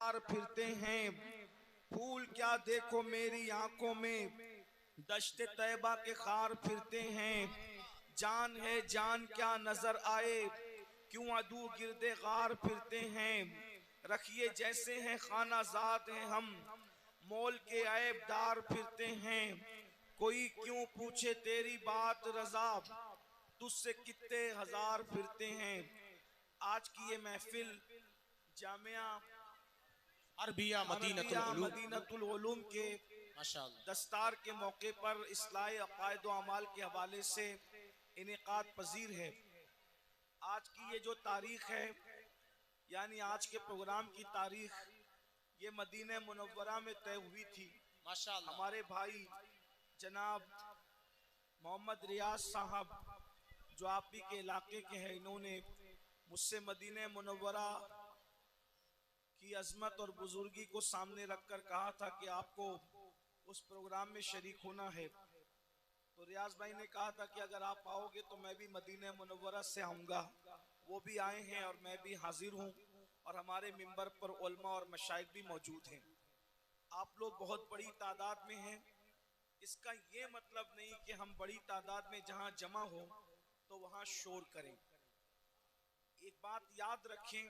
پھرتے ہیں پھول کیا دیکھو میری آنکھوں میں، دشت طیبہ کے خار پھرتے ہیں، جان ہے جان کیا نظر آئے، کیوں عدو گردے غار پھرتے ہیں، رکھیے جیسے ہیں خانہ زاد ہیں ہم، مول کے عیب دار پھرتے ہیں، کوئی کیوں پوچھے تیری بات رضا، تجھ سے کتے ہزار پھرتے ہیں۔ آج کی یہ محفل جامعہ عربیہ مدینہ عربیہ العلوم، مدینۃ العلوم کے ماشاءاللہ۔ دستار کے موقع پر اصلاح عقائد و اعمال کے حوالے سے انعقاد پذیر ہے۔ آج کی یہ جو تاریخ ہے، یعنی آج کے پروگرام کی تاریخ، یہ مدینہ منورہ میں طے ہوئی تھی۔ ماشاءاللہ۔ ہمارے بھائی جناب محمد ریاض صاحب جو آپ ہی کے علاقے کے ہیں، انہوں نے مجھ سے مدینہ منورہ کی عظمت اور بزرگی کو سامنے رکھ کر کہا تھا کہ آپ کو اس پروگرام میں شریک ہونا ہے۔ تو ریاض بھائی نے کہا تھا کہ اگر آپ آؤ گے تو میں بھی مدینہ منورہ سے آؤں گا۔ وہ بھی آئے ہیں اور میں بھی حاضر ہوں، اور ہمارے ممبر پر علماء اور مشائخ بھی موجود ہیں۔ آپ لوگ بہت بڑی تعداد میں ہیں، اس کا یہ مطلب نہیں کہ ہم بڑی تعداد میں جہاں جمع ہو تو وہاں شور کریں۔ ایک بات یاد رکھیں،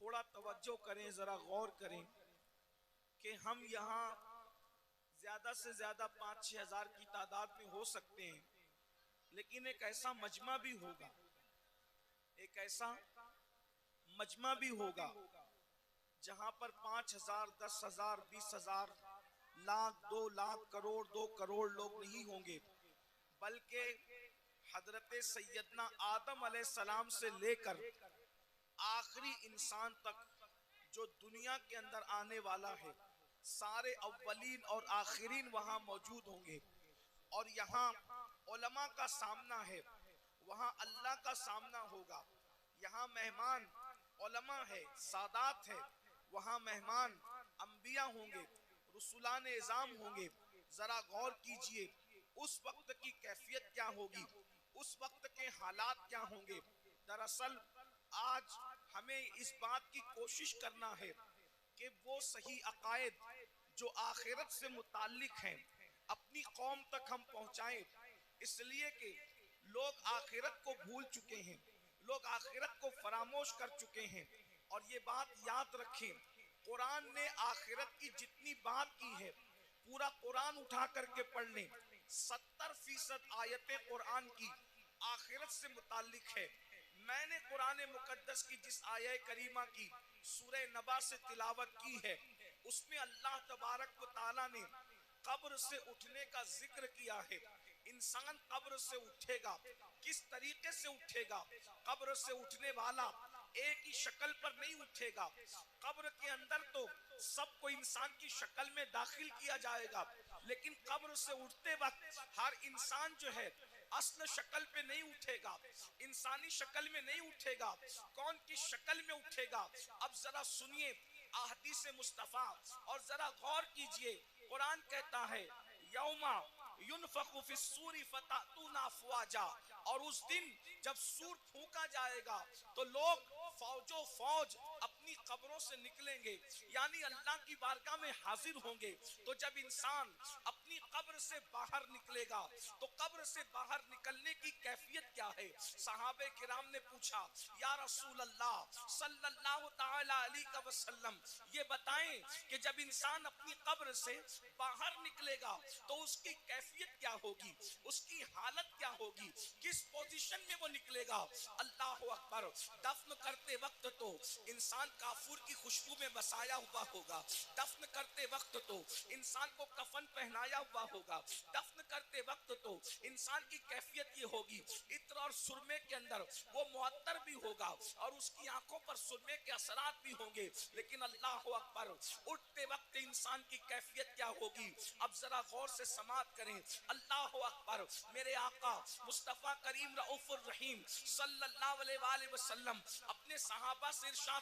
تھوڑا توجہ کریں، ذرا غور کریں کہ ہم یہاں زیادہ سے زیادہ 5-6 ہزار کی تعداد میں ہو سکتے ہیں، لیکن ایک ایسا مجمع بھی ہوگا، ایک ایسا مجمع بھی ہوگا جہاں پر 5,000 10,000 20,000 لاکھ 2 لاکھ کروڑ 2 کروڑ لوگ نہیں ہوں گے، بلکہ حضرت سیدنا آدم علیہ السلام سے لے کر آخری انسان تک جو دنیا کے اندر آنے والا ہے، سارے اولین اور آخرین وہاں موجود ہوں گے۔ اور یہاں علماء کا سامنا ہے، وہاں اللہ کا سامنا ہوگا۔ یہاں مہمان علماء ہے، سادات ہے، وہاں مہمان انبیاء ہوں گے، رسولان اعظام ہوں گے۔ ذرا غور کیجئے اس وقت کی کیفیت کیا ہوگی، اس وقت کے حالات کیا ہوں گے۔ دراصل آج ہمیں اس بات کی کوشش کرنا ہے کہ وہ صحیح عقائد جو آخرت سے متعلق ہیں اپنی قوم تک ہم پہنچائیں، اس لیے کہ لوگ آخرت کو بھول چکے ہیں، لوگ آخرت کو فراموش کر چکے ہیں۔ اور یہ بات یاد رکھیں، قرآن نے آخرت کی جتنی بات کی ہے، پورا قرآن اٹھا کر کے پڑھ لیں، 70% آیتیں قرآن کی آخرت سے متعلق ہے۔ میں نے قرآن مقدس کی جس آیہ کریمہ کی سورہ نبا سے تلاوت کی ہے، اس میں اللہ تبارک و تعالیٰ نے قبر سے اٹھنے کا ذکر کیا ہے۔ انسان قبر سے اٹھے گا، کس طریقے سے اٹھے گا؟ قبر سے اٹھنے والا ایک ہی شکل پر نہیں اٹھے گا۔ قبر کے اندر تو سب کو انسان کی شکل میں داخل کیا جائے گا، لیکن قبر سے اٹھتے وقت ہر انسان جو ہے اصل شکل پہ نہیں اٹھے گا، انسانی شکل میں نہیں اٹھے گا۔ کون کی شکل میں اٹھے گا؟ اب ذرا سنیے احادیث مصطفیٰ اور ذرا غور کیجئے۔ قرآن کہتا ہے یوم ینفخ فی الصور فتأتون افواجا، اور اس دن جب سور پھونکا جائے گا تو لوگ فوجوں فوج اپنی قبروں سے نکلیں گے، یعنی اللہ کی بارگاہ میں حاضر ہوں گے۔ تو جب انسان اپنی قبر سے باہر نکلے گا تو قبر سے باہر نکلنے کی کیفیت کیا ہے؟ صحابہ کرام نے پوچھا یا رسول اللہ صلی اللہ تعالی علیہ وسلم، یہ بتائیں کہ جب انسان اپنی قبر سے باہر نکلے گا تو اس کی کیفیت کیا ہوگی، اس کی حالت کیا ہوگی، کس پوزیشن میں وہ نکلے گا؟ اللہ اکبر! دفن کرتے وقت تو انسان کافور کی خوشبو میں بسایا ہوا ہوگا، دفن کرتے وقت تو انسان کو کفن پہنایا ہوا ہوگا، دفن کرتے وقت تو انسان کی کیفیت یہ ہوگی عطر اور سرمے کے اندر وہ معطر بھی ہوگا اور اس کی آنکھوں پر سرمے کے اثرات بھی ہوں گے۔ لیکن اللہ اکبر، اٹھتے وقت انسان کی کیفیت کیا ہوگی؟ اب ذرا غور سے سماعت کریں۔ اللہ اکبر! میرے آقا مصطفیٰ کریم رؤوف الرحیم صلی اللہ علیہ وآلہ وسلم اپنے صحابہ سے ارشاد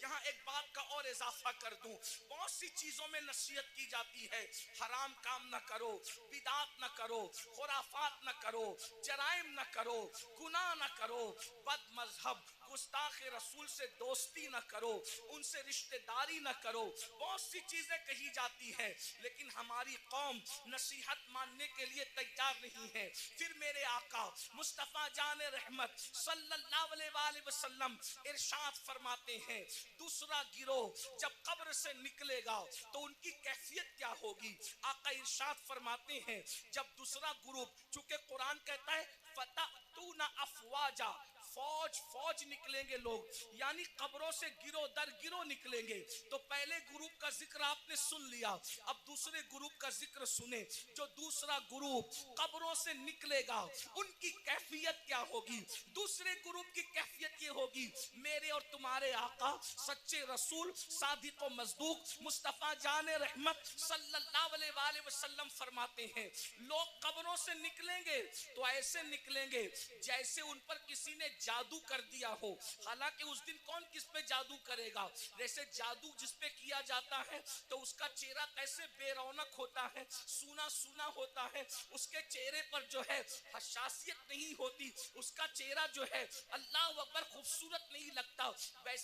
یہاں ایک بات کا اور اضافہ کر دوں, بہت سی چیزوں میں نصیحت کی جاتی ہے, حرام کام نہ کرو, بدعات نہ کرو, خرافات نہ کرو, جرائم نہ کرو, گناہ نہ کرو, بد مذہب گستاخ رسول سے دوستی نہ کرو, ان سے رشتہ داری نہ کرو, بہت سی چیزیں کہی جاتی ہیں, لیکن ہماری قوم نصیحت ماننے کے لیے تیار نہیں ہے. پھر میرے آقا مصطفیٰ جان رحمت صلی اللہ علیہ وآلہ وسلم ارشاد فرماتے ہیں, دوسرا گروہ جب قبر سے نکلے گا تو ان کی کیفیت کیا ہوگی. آقا ارشاد فرماتے ہیں, جب دوسرا گروپ, چونکہ قرآن کہتا ہے فَتَأْتُونَ أَفْوَاجًا, فوج نکلیں گے لوگ, یعنی قبروں سے گروہ در گروہ نکلیں گے. تو پہلے گروپ کا ذکر آپ نے سن لیا, اب دوسرے گروپ کا ذکر سنیں. جو دوسرا گروپ قبروں سے نکلے گا ان کی کیفیت کیا ہوگی. دوسرے گروپ کی کیفیت یہ ہوگی, میرے اور تمہارے آقا سچے رسول صادق و مصدوق مصطفیٰ جان رحمت صلی اللہ علیہ وآلہ وسلم فرماتے ہیں, لوگ قبروں سے نکلیں گے تو ایسے نکلیں گے جیسے ان پر کسی نے جادو کر دیا ہو. حالانکہ اس دن کون کس پہ جادو کرے گا. جیسے جادو جس پہ کیا جاتا ہے تو اس کا چہرہ کیسے بے رونق ہوتا ہے, سونا سونا ہوتا ہے, اس کے چہرے پر جو ہے حساسیت نہیں ہوتی, اس کا چہرہ جو ہے اللہ اکبر خوبصورت نہیں لگتا.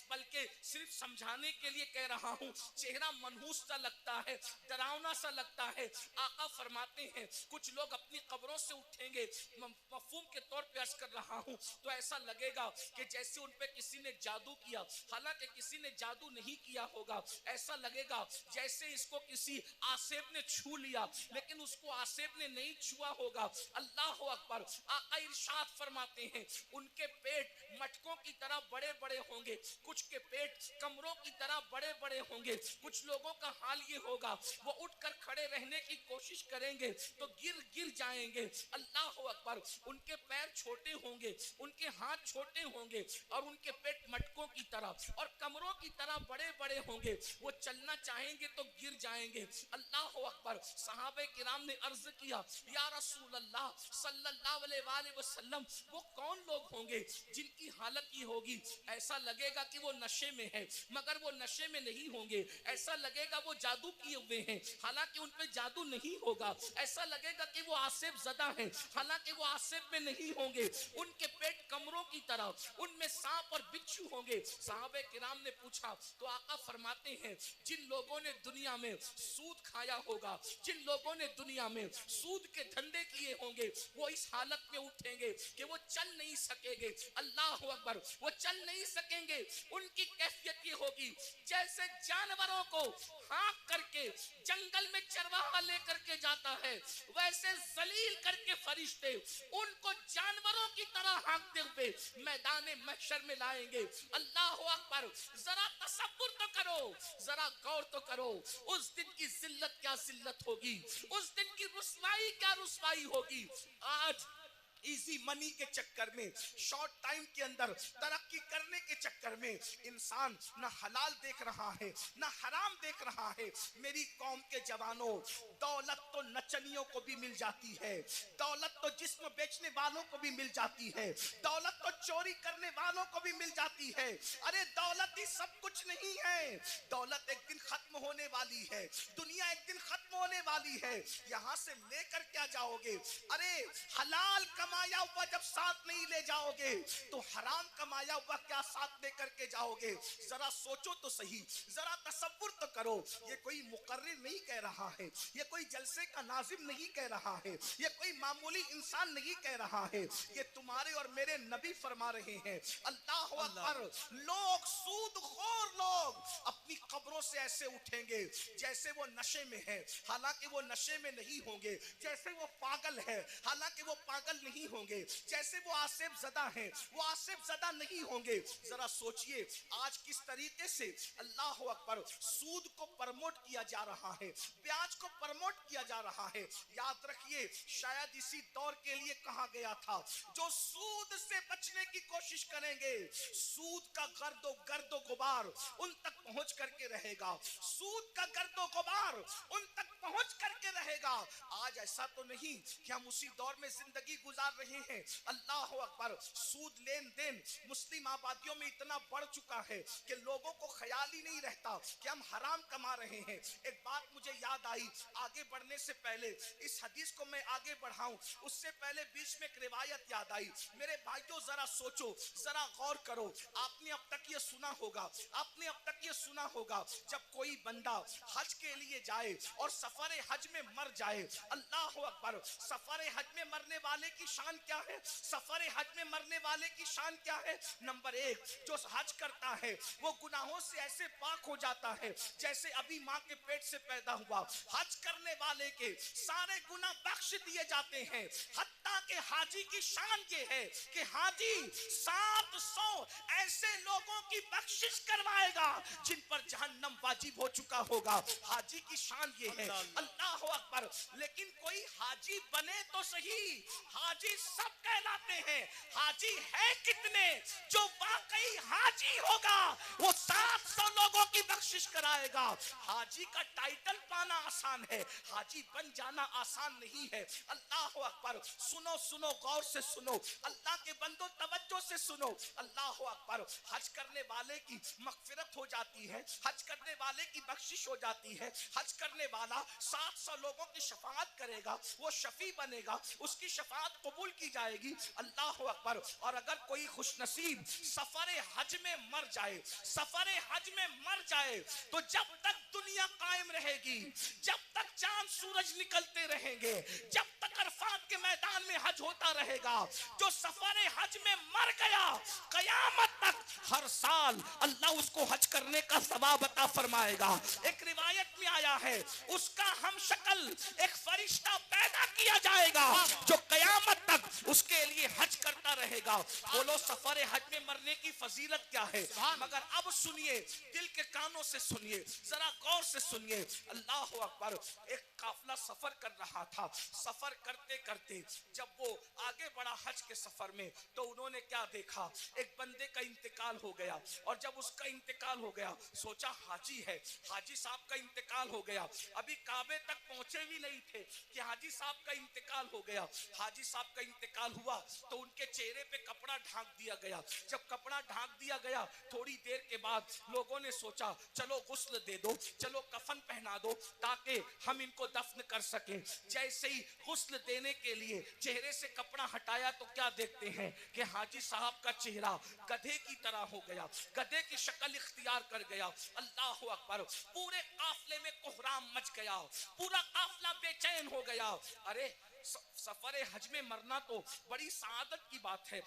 بلکہ صرف سمجھانے کے لیے کہہ رہا ہوں, چہرہ منحوس سا لگتا ہے, ڈراؤنا سا لگتا ہے. آقا فرماتے ہیں کچھ لوگ اپنی قبروں سے اٹھیں گے, مفہوم کے طور پہ عرض کر رہا ہوں, تو ایسا لگے گا کہ جیسے ان پہ کسی نے جادو کیا, حالانکہ کسی نے جادو نہیں کیا ہوگا. ایسا لگے گا جیسے اس کو کسی آسیب نے چھو لیا, لیکن اس کو آسیب نے نہیں چھوا ہوگا. اللہ اکبر. آقا ارشاد فرماتے ہیں ان کے پیٹ مٹکوں کی طرح بڑے بڑے ہوں گے, کچھ کے پیٹ کمروں کی طرح بڑے بڑے ہوں گے. کچھ لوگوں کا حال یہ ہوگا, وہ اٹھ کر کھڑے رہنے کی کوشش کریں گے تو گر جائیں گے. اللہ اکبر. ان کے پیر چھوٹے ہوں گے, ان کے ہاتھ چھوٹے ہوں گے, اور ان کے پیٹ مٹکوں کی طرح اور کمروں کی طرح بڑے بڑے ہوں گے. وہ چلنا چاہیں گے تو گر جائیں گے. اللہ اکبر. صحابہ کرام نے عرض کیا, یا رسول اللہ صلی اللہ علیہ وآلہ وسلم, وہ کون لوگ ہوں گے جن کی حالت یہ ہوگی, ایسا لگے گا کہ وہ نشے میں ہے, مگر وہ نشے میں نہیں ہوں گے. ایسا لگے گا وہ جادو کیے ہوئے ہیں, حالانکہ ان پہ جادو نہیں ہوگا. ایسا لگے گا کہ وہ آسیب زدہ ہیں, حالانکہ وہ آسیب میں نہیں ہوں گے. ان کے پیٹ کمروں کی طرح, ان میں سانپ اور بچھو ہوں گے. صحابہ کرام نے پوچھا تو آقا فرماتے ہیں جن لوگوں نے دنیا میں سود کھایا ہوگا, جن لوگوں نے دنیا میں سود کے دھندے کیے ہوں گے, وہ اس حالت میں اٹھیں گے کہ وہ چل نہیں سکیں گے. اللہ اکبر. وہ چل نہیں سکیں گے. ان کی کیفیت یہ ہوگی جیسے جانوروں کو ہانک کر کے جنگل میں چرواہا لے کر کے جاتا ہے, ویسے ذلیل کر کے فرشتے ان کو جانوروں کی طرح ہانکتے ہوئے میدان محشر میں لائیں گے. اللہ اکبر. ذرا تصور تو کرو, ذرا غور تو کرو, اس دن کی ذلت کیا ذلت ہوگی, اس دن کی رسوائی کیا رسوائی ہوگی. آج ایزی منی کے چکر میں, شارٹ ٹائم کے اندر ترقی کرنے کے چکر میں انسان نہ حلال دیکھ رہا ہے نہ حرام دیکھ رہا ہے. میری قوم کے جوانوں, دولت تو نچنیوں کو بھی مل جاتی ہے, دولت تو جسم بیچنے والوں کو بھی مل جاتی ہے, دولت تو چوری کرنے والوں کو بھی مل جاتی ہے. ارے دولت ہی سب کچھ نہیں ہے. دولت ایک دن ختم ہونے والی ہے, دنیا ایک دن ختم ہونے والی ہے. یہاں سے لے کر کیا جاؤ گے. ارے حلال کمایا ہوا جب ساتھ نہیں لے جاؤ گے تو حرام کمایا ہوا کیا ساتھ لے کر کے جاؤ گے. ذرا سوچو تو صحیح, ذرا تصور تو کرو. یہ کوئی مقرر نہیں کہہ رہا ہے, یہ کوئی جلسے کا ناظم نہیں کہہ رہا ہے, یہ کوئی معمولی انسان نہیں کہہ رہا ہے, یہ تمہارے اور میرے نبی فرما رہے ہیں. اللہ اکبر. لوگ, سود خور لوگ اپنی قبروں سے ایسے اٹھیں گے جیسے وہ نشے میں ہے, حالانکہ وہ نشے میں نہیں ہوں گے. جیسے وہ پاگل ہے, حالانکہ وہ پاگل نہیں ہوں گے. جیسے وہ آسیب زدہ ہیں, وہ آسیب زدہ نہیں ہوں گے. ذرا سوچ سوچئے آج کس طریقے سے اللہ اکبر سود کو پرموٹ کیا جا رہا ہے, بیاج کو پرموٹ کیا جا رہا ہے. یاد رکھیے شاید اسی دور کے لیے کہا گیا تھا جو سود سے بچنے کی کوشش کریں گے سود کا گرد و غبار ان تک پہنچ کر کے رہے گا, سود کا گرد و غبار ان تک پہنچ کر کے رہے گا. آج ایسا تو نہیں کہ ہم اسی دور میں زندگی گزار رہے ہیں. اللہ اکبر سود لین دین مسلم آبادیوں میں اتنا بڑھ چکا ہے کہ لوگوں کو خیال ہی نہیں رہتا کہ ہم حرام کما رہے ہیں. ایک بات مجھے یاد آئی آگے بڑھنے سے پہلے, اس حدیث کو میں آگے بڑھاؤں اس سے پہلے بیچ میں ایک روایت یاد آئی. میرے بھائیوں ذرا سوچو, ذرا غور کرو. آپ نے اب تک یہ سنا ہوگا, آپ نے اب تک یہ سنا ہوگا جب کوئی بندہ حج کے لیے جائے اور سفر حج میں مر جائے, اللہ اکبر, سفر حج میں مرنے والے کی شان کیا ہے؟ سفر حج میں مرنے والے کی شان کیا ہے؟ نمبر ایک, جو حج کرتا ہے وہ گناہوں سے ایسے پاک ہو جاتا ہے جیسے ابھی ماں کے پیٹ سے پیدا ہوا. حج کرنے والے کے سارے گناہ بخش دیے جاتے ہیں. حتیٰ کہ حاجی کی شان یہ ہے کہ حاجی 700 ایسے لوگوں کی بخشش کروائے گا جن پر جہنم واجب ہو چکا ہوگا. حاجی کی شان یہ ہے. اللہ اکبر. لیکن کوئی حاجی بنے تو صحیح, حاجی سب کہلاتے ہیں, حاجی ہے کتنے؟ جو واقعی حاجی ہوگا وہ 700 لوگوں کی بخشش کرائے گا. حاجی کا ٹائٹل پانا آسان ہے, حاجی بن جانا آسان نہیں ہے. اللہ اکبر. سنو سنو, غور سے سنو, اللہ کے بندو توجہ سے سنو. اللہ اکبر. حج کرنے والے کی مغفرت ہو جاتی ہے, حج کرنے والے کی بخشش ہو جاتی ہے. حج کرنے والا 700 لوگوں کی شفاعت کرے گا, وہ شفیع بنے گا, اس کی شفاعت قبول کی جائے گی. اللہ اکبر. اور اگر کوئی خوش نصیب سفر حج میں مر جائے, سفر حج میں مر جائے, تو جب تک دنیا قائم رہے گی, جب تک چاند سورج نکلتے رہیں گے, جب تک عرفات کے میدان میں حج ہوتا رہے گا, جو سفر حج میں مر گیا قیامت تک ہر سال اللہ اس کو حج کرنے کا ثواب عطا فرمائے گا. ایک روایت میں آیا ہے اس کا ہم شکل ایک فرشتہ پیدا کیا جائے گا جو قیامت تک اس کے لیے حج کرتا رہے گا. بولو سفر حج میں مرنے کی فضیلت کیا ہے؟ مگر اب سنیے, دل کے کانوں سے سنیے, ذرا غور سے سنیے. اللہ اکبر. ایک قافلہ سفر کر رہا تھا, سفر کرتے کرتے جب وہ آگے بڑھا حج کے سفر میں تو انہوں نے کیا دیکھا, ایک بندے کا انتقال ہو گیا. اور جب اس کا انتقال ہو گیا سوچا حاجی ہے, حاجی صاحب کا انتقال ہو گیا, ابھی کعبے تک پہنچے بھی نہیں تھے کہ حاجی صاحب کا انتقال ہو گیا. حاجی صاحب کا انتقال ہوا تو ان کے چہرے پہ کپڑا ڈھانک دیا گیا. جب کپڑا ڈھانک دیا گیا تھوڑی دیر کے بعد لوگوں نے سوچا چلو غسل دے دو, چلو کفن پہنا دو تاکہ ہم ان کو دفن کر سکیں. جیسے ہی غسل دینے کے لیے چہرے سے کپڑا ہٹایا تو کیا دیکھتے ہیں کہ حاجی صاحب کا چہرہ گدھے کی طرح ہو گیا, گدھے کی شکل اختیار کر گیا. اللہ اکبر. پورے قافلے میں کوہرام مچ گیا, پورا قافلہ بے چین ہو گیا. ارے سفر حج میں مرنا تو بڑی سعادت کی بات ہے,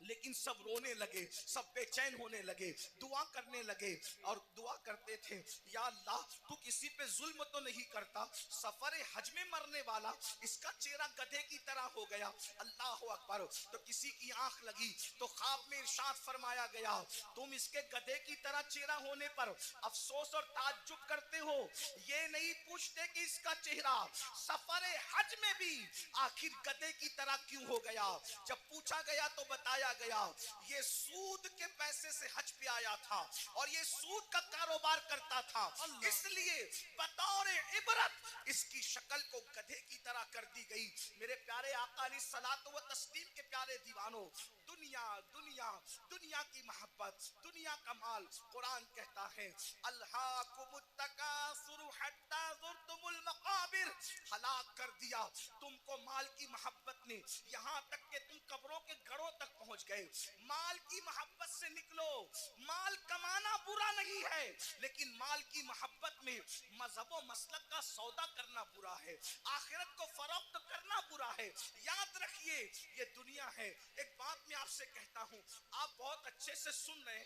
لیکن سب رونے لگے, سب بے چین ہونے لگے, دعا کرنے لگے اور دعا کرتے تھے یا اللہ تو کسی پہ ظلم تو نہیں کرتا, سفر حج میں مرنے والا اس کا چہرہ گدھے کی طرح ہو گیا. اللہ اکبر. تو کسی کی آنکھ لگی تو خواب میں ارشاد فرمایا گیا تم اس کے گدھے کی طرح چہرہ ہونے پر افسوس اور تعجب کرتے ہو, یہ نہیں پوچھتے کہ اس کا چہرہ سفر حج میں بھی آخر گدھے کی طرح کیوں ہو گیا. جب پوچھا گیا تو بتایا گیا یہ سود کے پیسے سے حج پہ آیا تھا اور یہ سود کا کاروبار کرتا تھا, اس لیے بطور عبرت اس کی شکل کو گدھے کی طرح کر دی گئی. میرے پیارے آقا علیہ الصلوۃ والتسلیم کے پیارے دیوانوں, دنیا دنیا دنیا کی محبت, دنیا کا مال, قرآن کہتا ہے الہاکم التکاثر حتی زرتم المقابر, ہلاک کر دیا تم کو مال کی محبت نے یہاں تک کہ تم قبروں کے گڑھوں تک پہنچ گئے. مال کی محبت سے نکلو. مال کمانا برا نہیں ہے, لیکن مال کی محبت میں مذہب و مسلک کا سودا کرنا برا ہے, آخرت کو فروخت کرنا برا ہے. یاد رکھیے یہ دنیا ہے. ایک بات میں آپ سے کہتا ہوں, آپ بہت اچھے سے سن رہے ہیں,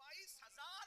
22,000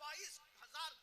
22,000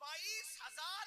22,000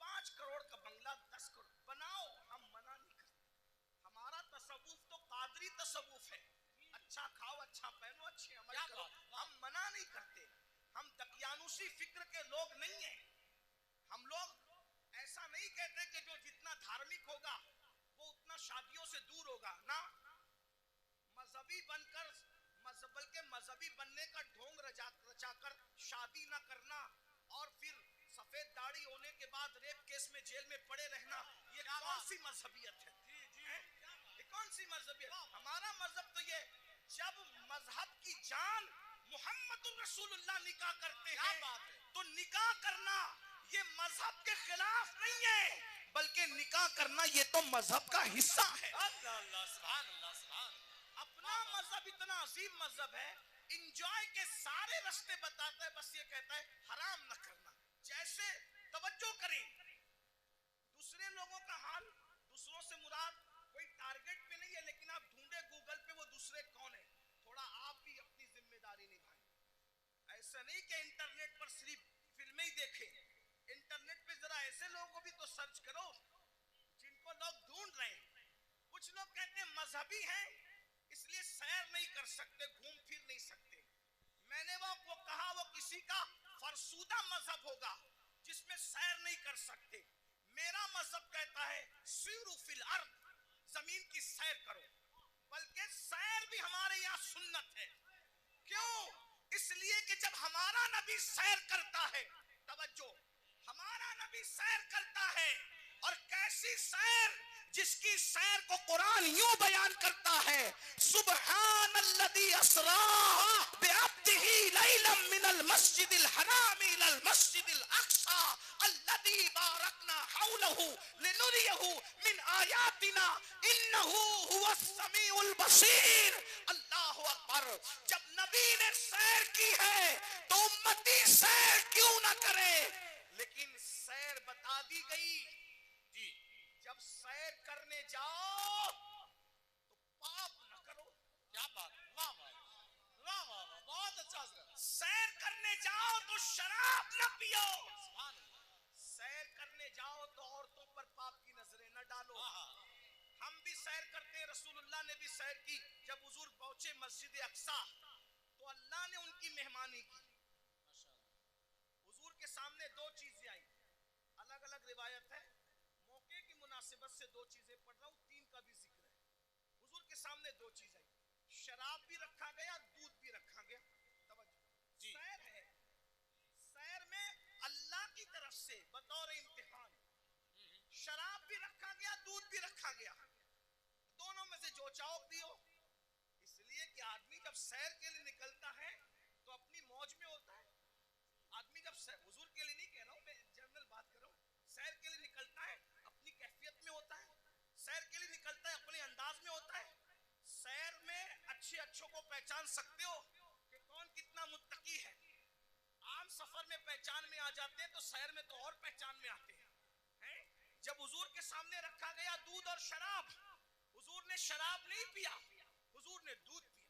5 کروڑ کا بنگلہ 10 کروڑ بناؤ، ہم منع نہیں کرتے. ہمارا تصوف تو قادری تصوف ہے، اچھا کھاؤ، اچھا پہنو، اچھے عمل کرو، ہم منع نہیں کرتے. ہم دقیانوسی فکر کے لوگ نہیں ہیں. ہم لوگ ایسا نہیں کہتے کہ جو جتنا دھارمک ہوگا وہ اتنا شادیوں سے دور ہوگا. نہ، مذہبی بن کر بلکہ مذہبی بننے کا ڈھونگ رچا کر شادی نہ کرنا اور پھر سفید داڑھی ہونے کے بعد ریپ کیس میں جیل میں پڑے رہنا، یہ کون سی مذہبیت ہے؟ یہ کون سی مذہبیت؟ ہمارا مذہب تو یہ، جب مذہب کی جان محمد رسول اللہ نکاح کرتے ہیں تو نکاح کرنا یہ مذہب کے خلاف نہیں ہے، بلکہ نکاح کرنا یہ تو مذہب کا حصہ ہے. اپنا مذہب اتنا عظیم مذہب ہے، انجوائے کے سارے راستے بتاتا ہے، بس یہ کہتا ہے حرام نہ کرنا. جیسے توجہ کریں، دوسرے لوگوں کا حال، دوسروں سے مراد کوئی ٹارگٹ پہ نہیں ہے، لیکن آپ ڈھونڈے گوگل پہ وہ دوسرے کون ہیں، تھوڑا آپ بھی اپنی ذمہ داری نبھائیں. ایسا نہیں کہ انٹرنیٹ پر صرف فلمیں ہی دیکھیں، انٹرنیٹ پہ ذرا ایسے لوگوں کو بھی تو سرچ کرو جن کو لوگ ڈھونڈ رہے ہیں. کچھ لوگ کہتے ہیں مذہبی ہیں اس لیے سیر نہیں کر سکتے، گھوم پھر نہیں سکتے. میں نے وہ کہا وہ کسی کا فرسودہ مذہب ہوگا جس میں سیر نہیں کر سکتے. میرا مذہب کہتا ہے سیروا فی الارض، زمین کی سیر کرو. بلکہ سیر بھی ہمارے یہاں سنت ہے. کیوں؟ اس لیے کہ جب ہمارا نبی سیر کرتا ہے، توجہ، ہمارا نبی سیر کرتا ہے، اور کیسی سیر، جس کی سیر کو قرآن یوں بیان کرتا ہے، سبحان الذی اسری بعبدہ لیلا من المسجد الحرام الی المسجد الاقصی الذی بارکنا حولہ لنریہ من آیاتنا انہ هو السمیع البصیر. اللہ اکبر. جب نبی نے سیر کی ہے تو امتی سیر کیوں نہ کرے؟ لیکن سیر بتا دی گئی. جب سیر کرنے جاؤ تو پاپ نہ کرو. کیا بات، واہ واہ واہ واہ، بہت اچھا. سیر کرنے جاؤ تو شراب نہ پیو. سیر کرنے جاؤ تو عورتوں پر پاپ کی نظریں نہ ڈالو. ہم بھی سیر کرتے ہیں، رسول اللہ نے بھی سیر کی. جب حضور پہنچے مسجد اقصی تو اللہ نے ان کی مہمانی کی. حضور کے سامنے دو چیزیں آئی، الگ الگ روایت ہے، موقع کی مناسبت سے دو چیزیں پڑھ رہا ہوں، تین کا بھی ذکر ہے. حضور کے سامنے دو چیز آئی، شراب بھی رکھا گیا، دودھ بھی رکھا گیا. توجہ، سیر ہے، سیر میں اللہ کی طرف سے بطور امتحان شراب بھی رکھا گیا، دودھ بھی رکھا گیا. دونوں میں سے جو چاہو پیو. اس لیے کہ آدمی جب سیر کے لیے نکلتا ہے تو اپنی موج میں ہوتا ہے. آدمی جب حضور کے لیے نہیں کہہ رہا ہوں، میں جنرل بات کر رہا ہوں، سیر کے لیے نکلتا ہے اپنی کیفیت میں ہوتا ہے، سیر کے لیے نکلتا ہے اپنے انداز میں ہوتا ہے. سیر میں اچھے اچھوں کو پہچان سکتے ہو کہ کون کتنا متقی ہے. عام سفر میں پہچان میں آ جاتے ہیں تو سیر میں تو اور پہچان میں آتے ہیں. جب حضور کے سامنے رکھا گیا دودھ اور شراب، حضور نے شراب نہیں پیا، حضور نے دودھ پیا.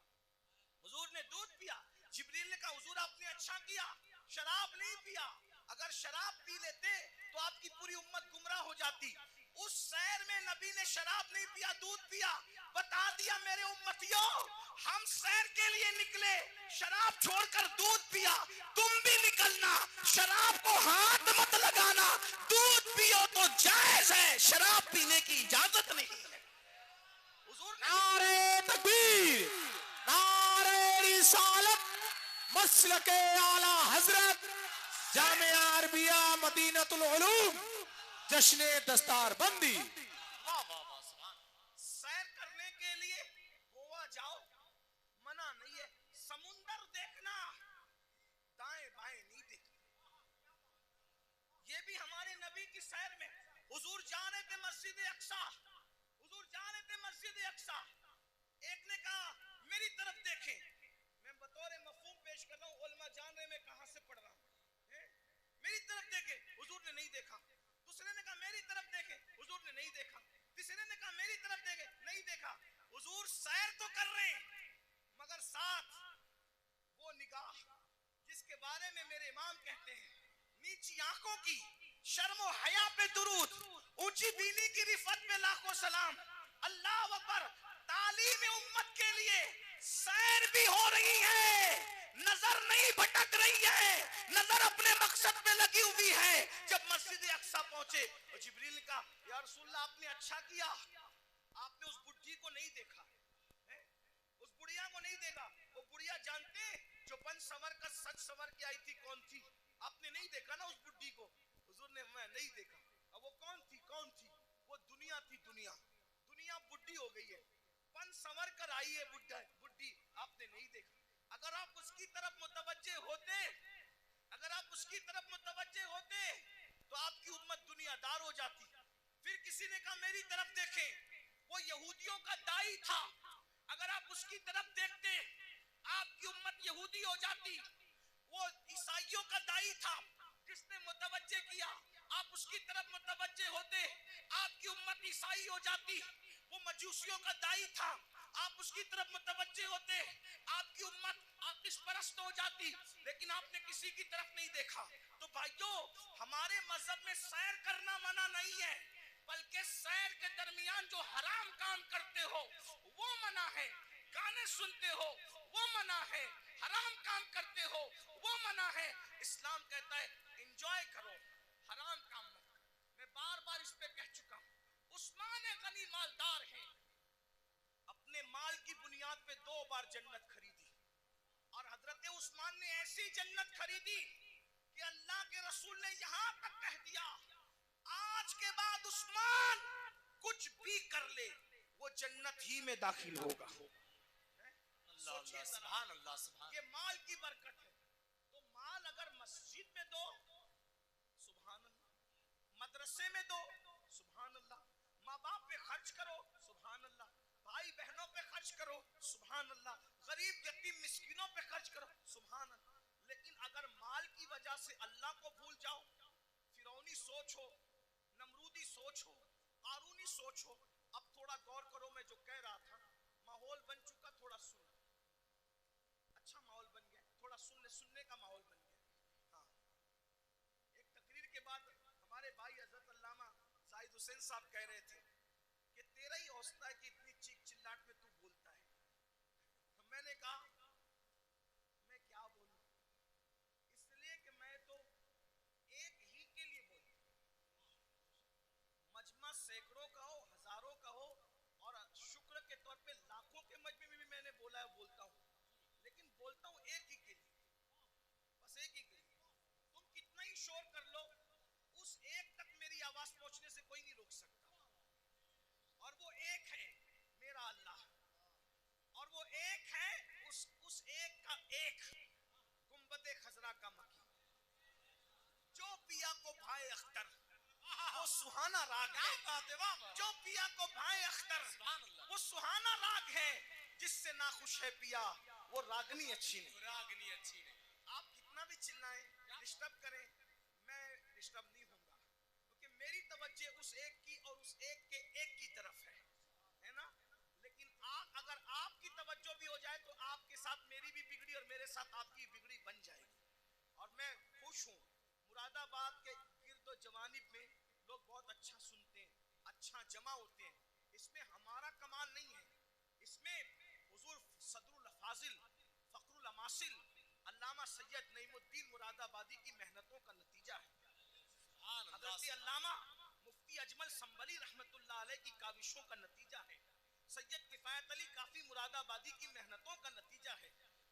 حضور نے دودھ پیا. جبریل نے کہا حضور آپ نے اچھا کیا، شراب نہیں پیا. اگر شراب پی لیتے تو آپ کی پوری امت گمراہ ہو جاتی. اس سیر میں نبی نے شراب نہیں پیا، دودھ پیا. بتا دیا میرے امتیوں، ہم سیر کے لیے نکلے، شراب چھوڑ کر دودھ پیا. تم بھی نکلنا، شراب کو ہاتھ مت لگانا. دودھ پیو تو جائز ہے، شراب پینے کی اجازت نہیں ہے. حضور نعرہ تکبیر، نعرہ رسالت، مسلک اعلی حضرت جامعہ عربیہ مدینۃ العلوم، جشن دستار بندی. سیر کرنے کے لیے گوا جاؤ، منع نہیں ہے. سمندر دیکھنا، دائیں بائیں نہیں دیکھنا. یہ بھی ہمارے نبی کی سیر میں. حضور جا رہے تھے مسجد اقصی، حضور جا رہے تھے مسجد اقصی. ایک نے کہا میری طرف دیکھیں. میں بطور مفہوم پیش کر رہا ہوں، علماء جان رہے میں کہاں سے پڑھ رہا ہوں. میری طرف دیکھیں، حضور نے نہیں دیکھا. دوسرے نے کہا میری طرف دیکھیں، حضور نے نہیں دیکھا. تیسرے نے کہا میری طرف دیکھیں، نہیں دیکھا. حضور سیر تو کر رہے ہیں مگر ساتھ وہ نگاہ جس کے بارے میں میرے امام کہتے ہیں نیچی آنکھوں کی شرم و حیا پہ درود, اونچی بینی کی رفت پہ لاکھوں سلام. اللہ اکبر. تعلیم امت کے لیے سیر بھی ہو رہی ہے, نظر نہیں بھٹک رہی ہے, نظر اپنے مقصد پہ لگی ہوئی ہے. جب مسجد اقصی پہنچے اور جبریل نے کہا یا رسول اللہ آپ نے اچھا کیا, آپ نے اس بڈھی کو نہیں دیکھا, اس بڑھیا کو نہیں دیکھا. وہ بڑھیا جانتے جو بن سور کا سچ سور کے آئی تھی کون تھی؟ آپ نے نہیں دیکھا نا اس بڈھی کو. حضور نے میں نہیں دیکھا. اب وہ کون تھی؟ کون تھی وہ؟ دنیا تھی. دنیا دنیا بڈھی ہو گئی ہے, بن سور کر آئی ہے بڈھی, آپ نے نہیں دیکھا. اگر آپ اس کی طرف متوجہ ہوتے, اگر آپ اس کی طرف متوجہ ہوتے تو آپ کی امت دنیا دار ہو جاتی. پھر کسی نے کہا میری طرف دیکھیں, وہ یہودیوں کا دائی تھا, اگر آپ اس کی طرف دیکھتے آپ کی امت یہودی ہو جاتی. وہ عیسائیوں کا دائی تھا, جس نے متوجہ کیا, آپ اس کی طرف متوجہ ہوتے آپ کی امت عیسائی ہو جاتی. وہ مجوسیوں کا دائی تھا, آپ اس کی طرف متوجہ ہوتے آپ کی امت آتش پرست ہو جاتی. لیکن آپ نے کسی کی طرف نہیں دیکھا. تو بھائیو, ہمارے مذہب میں سیر کرنا منع نہیں ہے, بلکہ سیر کے درمیان جو حرام کام کرتے ہو وہ منع ہے. گانے سنتے ہو وہ منع ہے, حرام کام کرتے ہو وہ منع ہے. اسلام کہتا ہے انجوائے کرو, حرام کام مت کرو. میں بار بار اس پہ کہہ چکا ہوں, عثمان غنی مالدار ہیں, اپنے مال کی بنیاد پہ 2 بار جنت خریدی, اور حضرت عثمان نے ایسی جنت خریدی کہ اللہ کے رسول نے یہاں تک کہہ دیا آج کے بعد عثمان کچھ بھی کر لے وہ جنت ہی میں داخل ہوگا. اللہ سبحان اللہ سبحان. یہ مال کی برکت ہے. تو مال اگر مسجد میں دو سبحان اللہ, مدرسے میں دو سبحان اللہ, ماں باپ پہ خرچ کرو سبحان اللہ, بھائی بہنوں پہ خرچ کرو سبحان اللہ, غریب یتیم مسکینوں پہ خرچ کرو سبحان اللہ. لیکن اگر مال کی وجہ سے اللہ کو بھول جاؤ, فرعونی سوچ ہو, نمرودی سوچ ہو, قارونی سوچ ہو. اب تھوڑا غور کرو, میں جو کہہ رہا تھا ماحول بن چکا, تھوڑا سن, اچھا ماحول بن گیا, تھوڑا سننے کا ماحول بن گیا. ہاں, ایک تقریر کے بعد ہمارے بھائی حضرت علامہ زاہد حسین صاحب کہہ رہے تھے کہ تیرا ہی حوصلہ ہے کہ اتنی چیخ چلاٹ میں تو بولتا ہے. میں نے کہا میں کیا بولوں, اس لیے کہ میں تو ایک ہی کے لیے بولتا ہوں, مجمع سینکڑوں کا ہو, ہزاروں کا ہو, اور شکر کے طور پہ لاکھوں کے مجمع میں بھی میں نے بولا ہے, بولتا ہوں, لیکن بولتا ہوں ایک ہی کے لیے, بس ایک ہی کے لیے. تم کتنا ہی شور کر لو, اس ایک تک میری آواز پہنچنے سے کوئی نہیں روک سکتا, اور وہ ایک ہے میرا اللہ, اور وہ ایک ہے اس ایک کا ایک گنبد خضرا کا مکی. جو پیا کو بھائے اختر وہ سہانا راگ ہے, جو پیا کو بھائے اختر وہ سہانا راگ ہے, جس سے ناخوش ہے پیا وہ راگنی اچھی نہیں. راگنی اچھی نہیں. آپ کتنا بھی چلائیں, ڈسٹرب کریں, میں ڈسٹرب نہیں ہوں گا, کیونکہ میری توجہ اس ایک کی اور اس ایک کے ایک کی طرف ہے نا. لیکن اگر آپ کی توجہ بھی ہو جائے تو آپ کے ساتھ میری بھی بگڑی اور میرے ساتھ آپ کی بگڑی بن جائے گی. اور میں خوش ہوں, مراد آباد کے گرد و جوانب میں لوگ بہت اچھا سنتے ہیں, اچھا جمع ہوتے ہیں. اس میں ہمارا کمال نہیں ہے, اس میں حضور صدر الافاضل فخر الاماثل علامہ سید نعیم الدین مراد آبادی کی محنتوں کا نتیجہ ہے. حضرت علامہ مفتی اجمل سنبلی رحمت اللہ علیہ کی کاوشوں کا نتیجہ ہے. سید کفایت علی کافی مراد آبادی کی محنتوں کا نتیجہ ہے.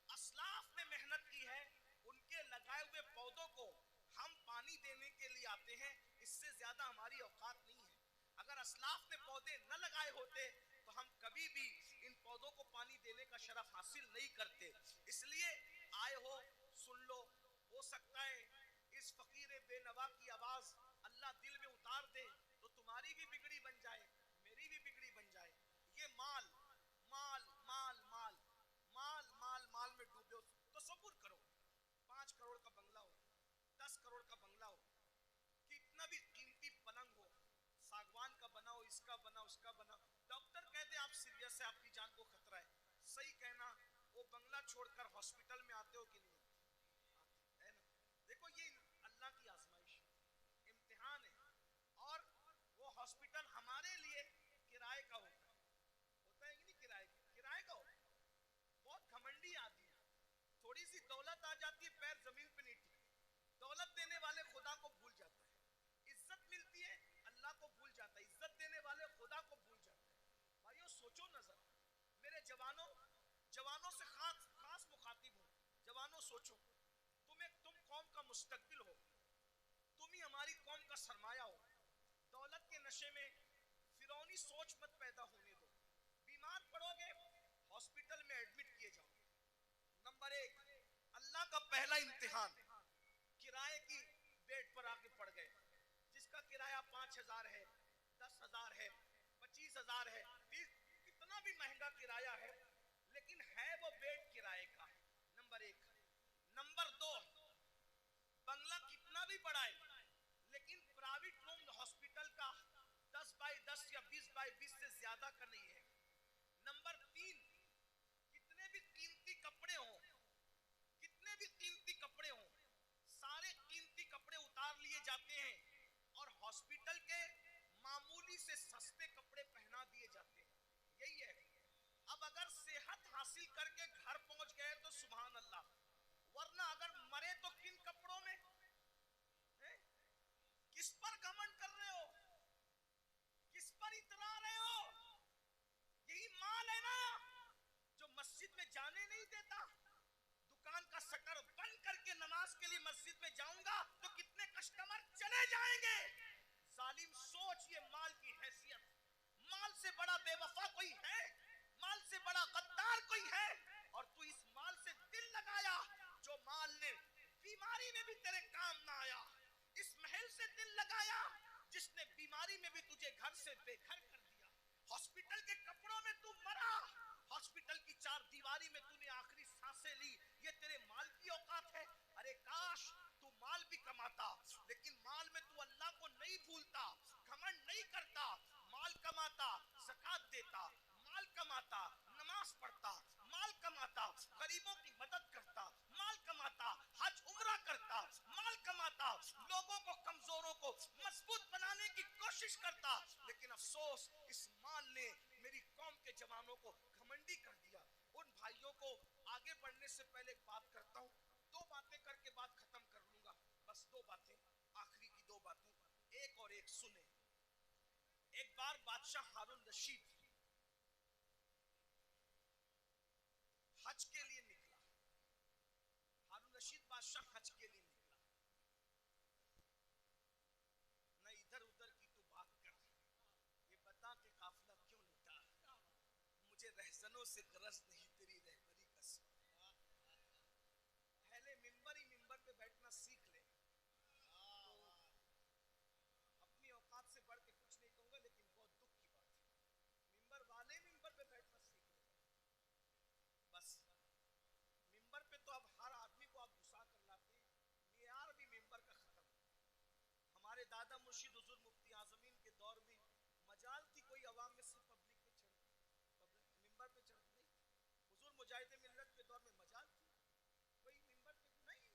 اسلاف نے محنت کی ہے, ان کے لگائے ہوئے پودوں کو ہم پانی دینے کے لیے آتے ہیں, اس سے زیادہ ہماری اوقات نہیں ہے. اگر اسلاف نے پودے نہ لگائے ہوتے تو ہم کبھی بھی ان پودوں کو پانی دینے کا شرف حاصل نہیں کرتے. اس لیے آئے ہو سن لو, ہو سکتا ہے اس فقیر بے نوا کی آواز اللہ دل میں اتار دے تو تمہاری بھی بگڑی بن جائے, میری بھی بگڑی بن جائے. یہ مال مال مال مال مال مال مال میں ڈوبے ہو. تصور کرو 5 کروڑ کا بنگلہ ہو, 10 کروڑ کا بنگلہ ہو, کتنا بھی قیمتی پلنگ ہو, ساگوان کا بنا ہو, اس کا بنا, اس کا بنا, ڈاکٹر کہتے ہیں آپ سیریس ہے, آپ کی جان کو خطرہ ہے, صحیح کہنا, وہ بنگلہ چھوڑ کر ہاسپٹل میں آتے ہو کہ نہیں؟ دیکھو یہ اللہ کی آزمائش, امتحان تھوڑی سی دولت آ جاتی ہے پیر زمین پہ نہیں ٹکتے. دولت دینے والے خدا کو بھول جاتا ہے. عزت ملتی ہے اللہ کو بھول جاتا ہے. عزت دینے والے خدا کو بھول جاتا ہے. بھائیو سوچو نظر میرے جوانوں سے خاص مخاطب ہوں. جوانوں سوچو تم قوم کا مستقبل ہو. تم ہی ہماری قوم کا سرمایہ ہو. دولت کے نشے میں فرعونی سوچ مت پیدا ہونے دو. بیمار پڑو گے ہاسپٹل میں ایڈمٹ کیے جاؤ. نمبر 1 اللہ کا پہلا امتحان کرائے کی بیڈ پر آ کے پڑ گئے. جس کا کرایہ 5,000 ہے 10,000 ہے 25,000 ہے 20 کتنا بھی مہنگا کرایہ ہے لیکن ہے وہ بیڈ کرائے کا. نمبر 1. نمبر 2 بنگلہ کتنا بھی بڑا ہے لیکن پرائیویٹ روم ہاسپٹل کا 10x10 یا 20x20 سے زیادہ کا نہیں ہے. نمبر 3 کتنے بھی قیمتی کپڑے ہوں سارے قیمتی کپڑے اتار لیے جاتے ہیں اور ہاسپٹل کے معمولی سے سستے کپڑے پہنا دیے جاتے ہیں. یہی ہے. اب اگر صحت حاصل کر کے گھر پہنچ گئے تو سبحان اللہ, ورنہ اگر مرے تو کن کپڑوں میں؟ کس پر گھمنڈ کر رہے ہو؟ کس پر اترا رہے ہو؟ یہی مال ہے نا جو مسجد میں جانے نہیں دیتا. دکان کا شٹر بند کر کے نماز کے لیے مسجد میں جاؤں گا تو کتنے کسٹمر چلے جائیں گے. ظالم سوچ یہ مال کی حیثیت. مال سے بڑا بے وفا کوئی ہے؟ مال سے بڑا غدار کوئی ہے؟ اور تو اس مال سے دل لگایا جو مال نے بیماری میں بھی تیرے کام نہ آیا. اس محل سے دل لگایا جس نے بیماری میں بھی تجھے گھر سے بے گھر کر دیا. ہاسپٹل کے کپڑوں میں تو مرا, ہاسپٹل کی 4 دیواری میں تو نے آخری سانسیں لی. یہ تیرے مال کی اوقات ہے؟ ارے کاش تو مال بھی کماتا لیکن مال میں تو اللہ کو نہیں بھولتا, گھمنڈ نہیں کرتا. مال کماتا زکات دیتا, مال کماتا نماز پڑھتا, مال کماتا غریبوں کی مدد کرتا, مال کماتا حج عمرہ کرتا, مال کماتا لوگوں کو کمزوروں کو مضبوط بنانے کی کوشش کرتا. لیکن افسوس اس مال نے میری قوم کے جوانوں کو گھمنڈی کر دیا. ان بھائیوں کو آگے بڑھنے سے پہلے ایک بات کرتا ہوں, 2 باتیں کر کے بات ختم کر لوں گا. بس 2 باتیں, آخری کی 2 باتیں, ایک اور ایک سنیں. ایک بار بادشاہ ہارون رشید حج کے لیے نکلا. ہارون رشید بادشاہ حج کے لیے نکلا. نہ ادھر ادھر کی تو بات کر, یہ بتا کہ قافلہ کیوں لٹا. مجھے رہزنوں سے غرض نہیں تیری رہبری کا سوال. پہلے ممبر پہ بیٹھنا سیکھ لے. تو اپنی اوقات سے بڑھ کے کچھ نہیں کہوں گا لیکن بہت دکھ کی بات ہے, ممبر والے ممبر پہ بیٹھنا سیکھ لے. بس ممبر پہ تو اب ہر آدمی کو آپ گھسا کر لاتے ہیں, معیار بھی ممبر کا ختم. ہمارے دادا مرشد حضور مفتی اعظمین کے دور میں مجال تھی کوئی عوام میں سے پبلک پہ چڑھ ممبر پہ چڑھ نہیں. حضور مجاہد ملت کے دور میں مجال تھی کوئی ممبر پہ نہیں.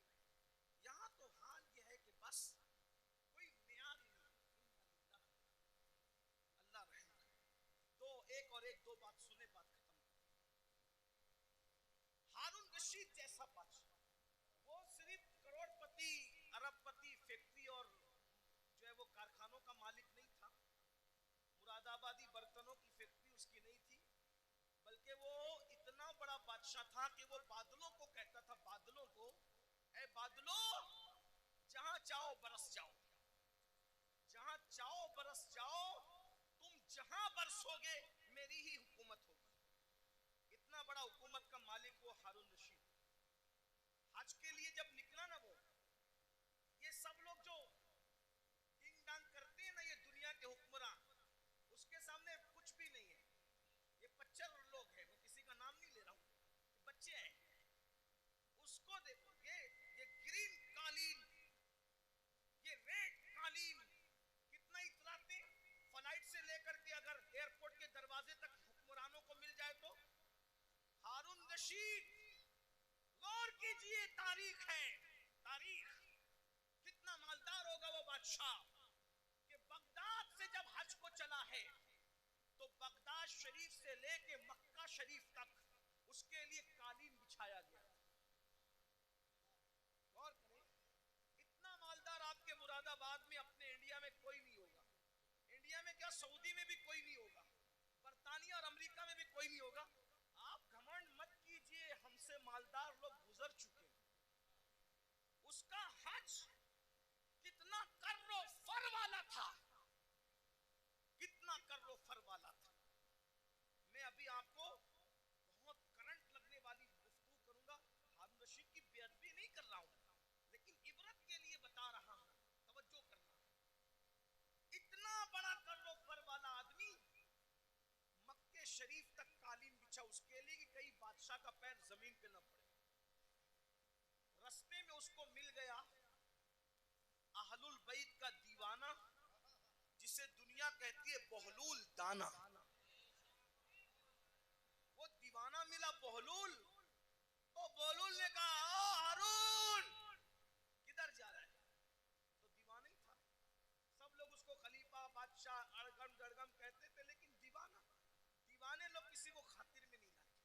یہاں تو حال یہ ہے کہ بس کوئی معیار ہی نہیں. اللہ رحم کرے. تو ایک اور ایک 2 بات سنے, بات ختم. ہارون رشید جیسا بادشاہ, وہ صرف کروڑ پتی ارب پتی فیکٹری اور جو ہے وہ کارخانوں کا مالک نہیں تھا. مراد آبادی برتنوں کی فیکٹری اس کی نہیں تھی, بلکہ وہ اتنا بڑا بادشاہ تھا کہ وہ بادلوں کو کہتا تھا, بادلوں کو, اے بادلوں جہاں چاہو برس جاؤ, جہاں چاہو برس جاؤ, تم جہاں برسو گے میری ہی حکومت ہوگی. اتنا بڑا حکومت کا مالک وہ ہارون رشید. حج کے لیے جب نکلا نا, وہ یہ سب لوگ جو ڈنگ ڈانگ کرتے ہیں نا, یہ دنیا کے حکمراں, اس کے سامنے کچھ بھی نہیں ہے. یہ 25 لوگ ہیں, میں کسی کا نام نہیں لے رہا ہوں, بچے ہیں. اس کو دیکھو, یہ گرین قالین, یہ ریڈ قالین کتنا اتراتے ہیں. فلائٹ سے لے کر کے اگر ایئرپورٹ کے دروازے تک حکمرانوں کو مل جائے تو. ہارون رشید, غور کیجئے, تاریخ ہے, تاریخ کتنا مالدار ہوگا وہ بادشاہ کہ بغداد سے جب حج کو چلا ہے تو بغداد شریف سے لے کے مکہ شریف تک اس کے لیے قالین بچھایا گیا. آباد میں اپنے انڈیا میں کوئی نہیں ہوگا, انڈیا میں کیا سعودی میں بھی کوئی نہیں ہوگا, برطانیہ اور امریکہ میں بھی کوئی نہیں ہوگا. آپ گھمنڈ مت کیجئے, ہم سے مالدار لوگ گزر چکے. اس کا حج کتنا کرو فر والا تھا, کتنا کرو فر والا تھا. میں ابھی آپ کو بہت کرنٹ لگنے والی گفتگو کروں گا, ہارون رشید کی بے ادبی نہیں کر رہا ہوں, لیکن عبرت کے لیے بتا رہا ہوں, توجہ کرنا. اتنا بڑا کرو فر والا آدمی مکے شریف تک قالین بچھا اس کے لیے کہ کئی بادشاہ کا پیر زمین پہ نہ پڑے. رستے میں اس کو مل گیا اہل البیت کا دیوانہ, جسے دنیا کہتی ہے بہلول دانا. وہ دیوانہ ملا بہلول, تو بہلول نے کہا او ہارون کدھر جا رہا ہے. تو دیوانہ ہی تھا, سب لوگ اس کو خلیفہ بادشاہ اڑگم ڈڑگم کہتے تھے, لیکن دیوانہ. دیوانے لوگ کسی کو خاطر میں نہیں لاتے,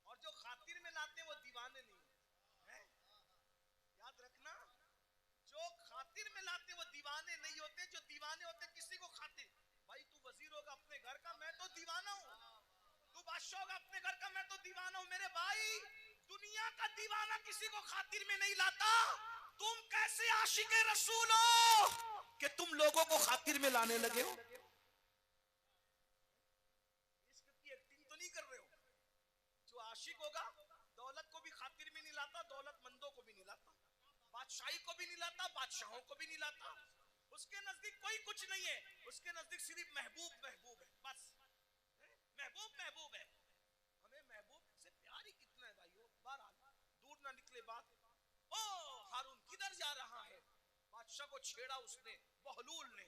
اور جو خاطر میں لاتے وہ دیوانے نہیں ہیں. یاد رکھنا, جو خاطر میں لاتے وہ دیوانے نہیں ہوتے, جو دیوانے ہوتے کسی کو خاطر. بھائی تو وزیر ہوگا اپنے گھر کا, میں تو دیوانہ ہوں. تو بادشاہ ہوگا اپنے گھر کا, میں تو دیوانہ ہوں. میرے بھائی دنیا کا دیوانہ کسی کو خاطر میں نہیں لاتا. تم کیسے عاشق رسول ہو کہ تم لوگوں کو خاطر میں لانے لگے ہو؟ عشق کی ایکٹنگ تو نہیں کر رہے ہو. جو عاشق ہوگا دولت کو بھی خاطر میں نہیں لاتا, دولت مندوں کو بھی نہیں لاتا, بادشاہی کو بھی نہیں لاتا, بادشاہوں کو بھی نہیں لاتا. اس کے نزدیک کوئی کچھ نہیں ہے, اس کے نزدیک صرف محبوب محبوب ہے, بس محبوب محبوب ہے. ہمیں محبوب سے پیار ہی کتنا ہے بھائیو. بہرحال دور نہ نکلے بات. او ہارون کدھر جا رہا ہے؟ بادشاہ کو چھیڑا اس نے, بہلول نے.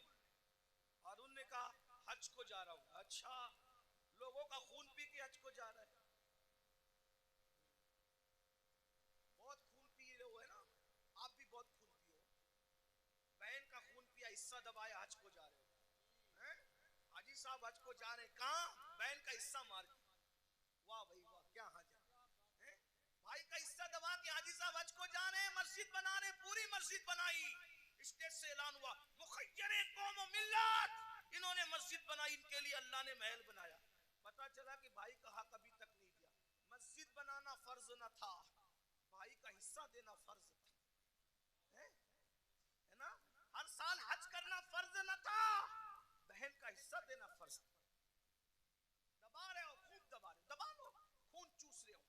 ہارون نے کہا حج کو جا رہا ہوں. اچھا, لوگوں کا خون پی کے حج کو جا رہا ہے. بہت خون پی رہے ہو ہے نا, آپ بھی بہت خون پیو. بہن کا خون پیا, حصہ دبایا, حج کو جا رہے ہو. حاجی صاحب حج کو جا رہے ہیں, کہاں؟ بہن کا حصہ مار کے. واہ بھائی واہ, کیا حج ہے. بھائی کا حصہ دبا کے حاجی صاحب حج کو جا رہے ہیں, مسجد بنا رہے, پوری مسجد بنائی. اسٹیج سے اعلان ہوا مخیر قوم و ملت, انہوں نے مسجد بنائی, ان کے لیے اللہ نے محل بنایا. پتا چلا کہ بھائی کا حق ابھی تک نہیں دیا. مسجد بنانا فرض نہ تھا, بھائی کا حصہ دینا فرض تھا, ہے نا. ہر سال حج کرنا فرض نہ تھا, بہن کا حصہ دینا فرض تھا. دبا رہے ہو, خوب دبا رہے ہو, دبا لو, خون چوس رہے ہو.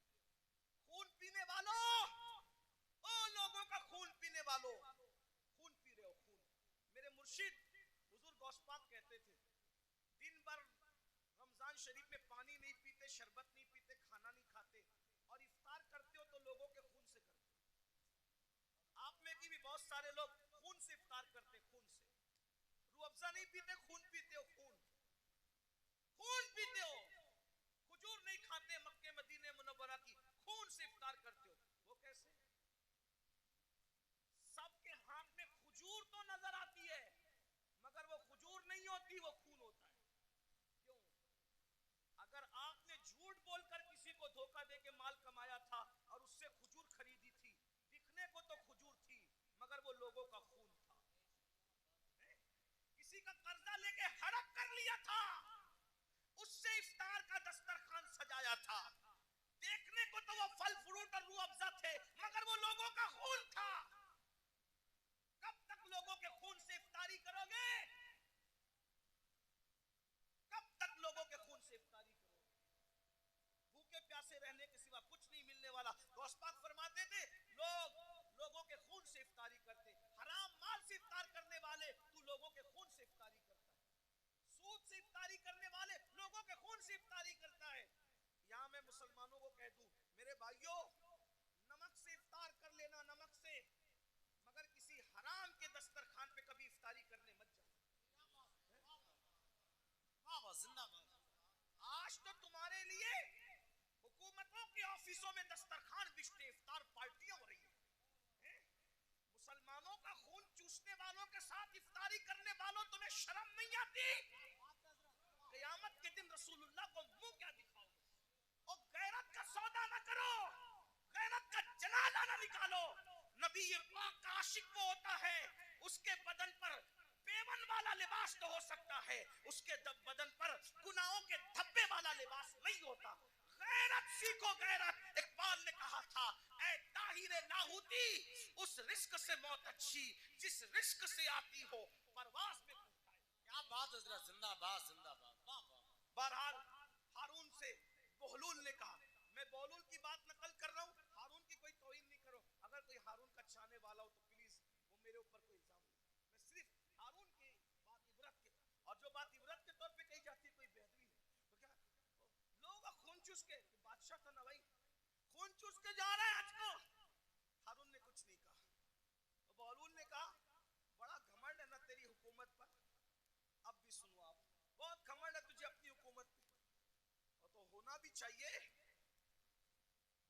خون پینے والوں, او لوگوں کا خون پینے والوں, خون پی رہے ہو, خون. میرے مرشد حضور غوث پاک کہتے تھے دن بھر رمضان شریف میں پانی نہیں پیتے, شربت نہیں پیتے, کھانا نہیں کھاتے, اور افطار کرتے ہو تو لوگوں کے خون سے کرتے. آپ میں کی بھی بہت سارے لوگ خون سے افطار کرتے, خون سے. روح افزا نہیں پیتے, خون پیتے ہو, خون خون پیتے ہو. کھجور نہیں کھاتے مکے مدینے منورہ کی, خون سے افطار کرتے ہو. وہ کیسے؟ سب کے ہاتھ میں کھجور تو نظر آتی ہے, مگر وہ کھجور نہیں ہوتی, وہ خون ہوتا ہے. کیوں؟ اگر آپ نے جھوٹ بول کر کسی کو دھوکہ دے کے مال کمایا تھا اور اس سے کھجور خریدی تھی, دکھنے کو تو کھجور تھی مگر وہ لوگوں کا خون تھا. کسی کا قرضہ لے کے ہڑپ کر لیا تھا, اس سے افطار کا دسترخوان سجایا تھا, دیکھنے کو تو وہ پھل فروٹ اور روح افزا تھے مگر وہ لوگوں کا خون تھا. کب تک لوگوں کے خون سے افطاری کرو گے؟ کب تک لوگوں کے خون سے افطاری کرو گے؟ بھوکے پیاسے رہنے کے سوا کچھ نہیں ملنے والا. غوث پاک فرماتے تھے لوگوں کے خون سے افطاری کرتے, حرام مال سے افطار کرنے والے تو لوگوں کے خون سے افطاری کرتا ہے, سود سے افطاری کرنے والے لوگوں کے خون سے افطاری کرتا ہے. یہاں میں مسلمانوں کو کہہ دوں میرے بھائیوں, نمک سے افطار کر لینا, نمک سے, مگر کسی حرام کے دسترخوان پہ کبھی افطاری کرنے مت جانا. زندہ باد. آج تو تمہارے لیے حکومتوں کے آفیسوں میں دسترخوان بچھتے, افطار پارٹیاں ہو رہی ہیں. مسلمانوں کا خون چوسنے والوں کے ساتھ افطاری کرنے والوں, تمہیں شرم نہیں آتی؟ قیامت کے دن رسول اللہ کو منہ کیا دکھاؤ گے؟ اور غیرت کا سودا نہ کرو, غیرت کا جنازہ نہ نکالو. نبی پاک کا عاشق وہ ہوتا ہے اس کے بدن پر پیون والا لباس تو ہو سکتا ہے، اس کے بدن پر گناہوں کے دھبے والا لباس نہیں ہوتا. غیرت سیکھو غیرت. اقبال نے کہا تھا اے طاہر لاہوتی، اس رزق سے موت اچھی جس رزق سے آتی ہو پرواز میں کودتا ہے. کیا بات حضرت، زندہ باد زندہ باد. واہ واہ. بہرحال ہارون سے بہلول نے کہا، میں بہلول کی بات نقل کر رہا ہوں، ہارون کی کوئی توہین نہیں کرو. اگر کوئی ہارون کا چاہنے والا ہو تو پلیز وہ میرے اوپر کوئی الزام نہیں. میں صرف ہارون کی بات عبرت کے، اور جو بات عبرت کے طور پہ کہی جاتی ہے کوئی بہتری ہے تو کیا لوگوں کا خون چوس کے، بادشاہ تھا نا بھائی، خون چوس کے جا رہا ہے آج کو. ہارون نے کچھ نہیں کہا. بہلول نے کہا بڑا گھمنڈ ہے نا تیری حکومت پر. اب بھی سنو آپ، بہت گھمنڈ ہے تجھے اپنی حکومت پہ، اور تو ہونا بھی چاہیے.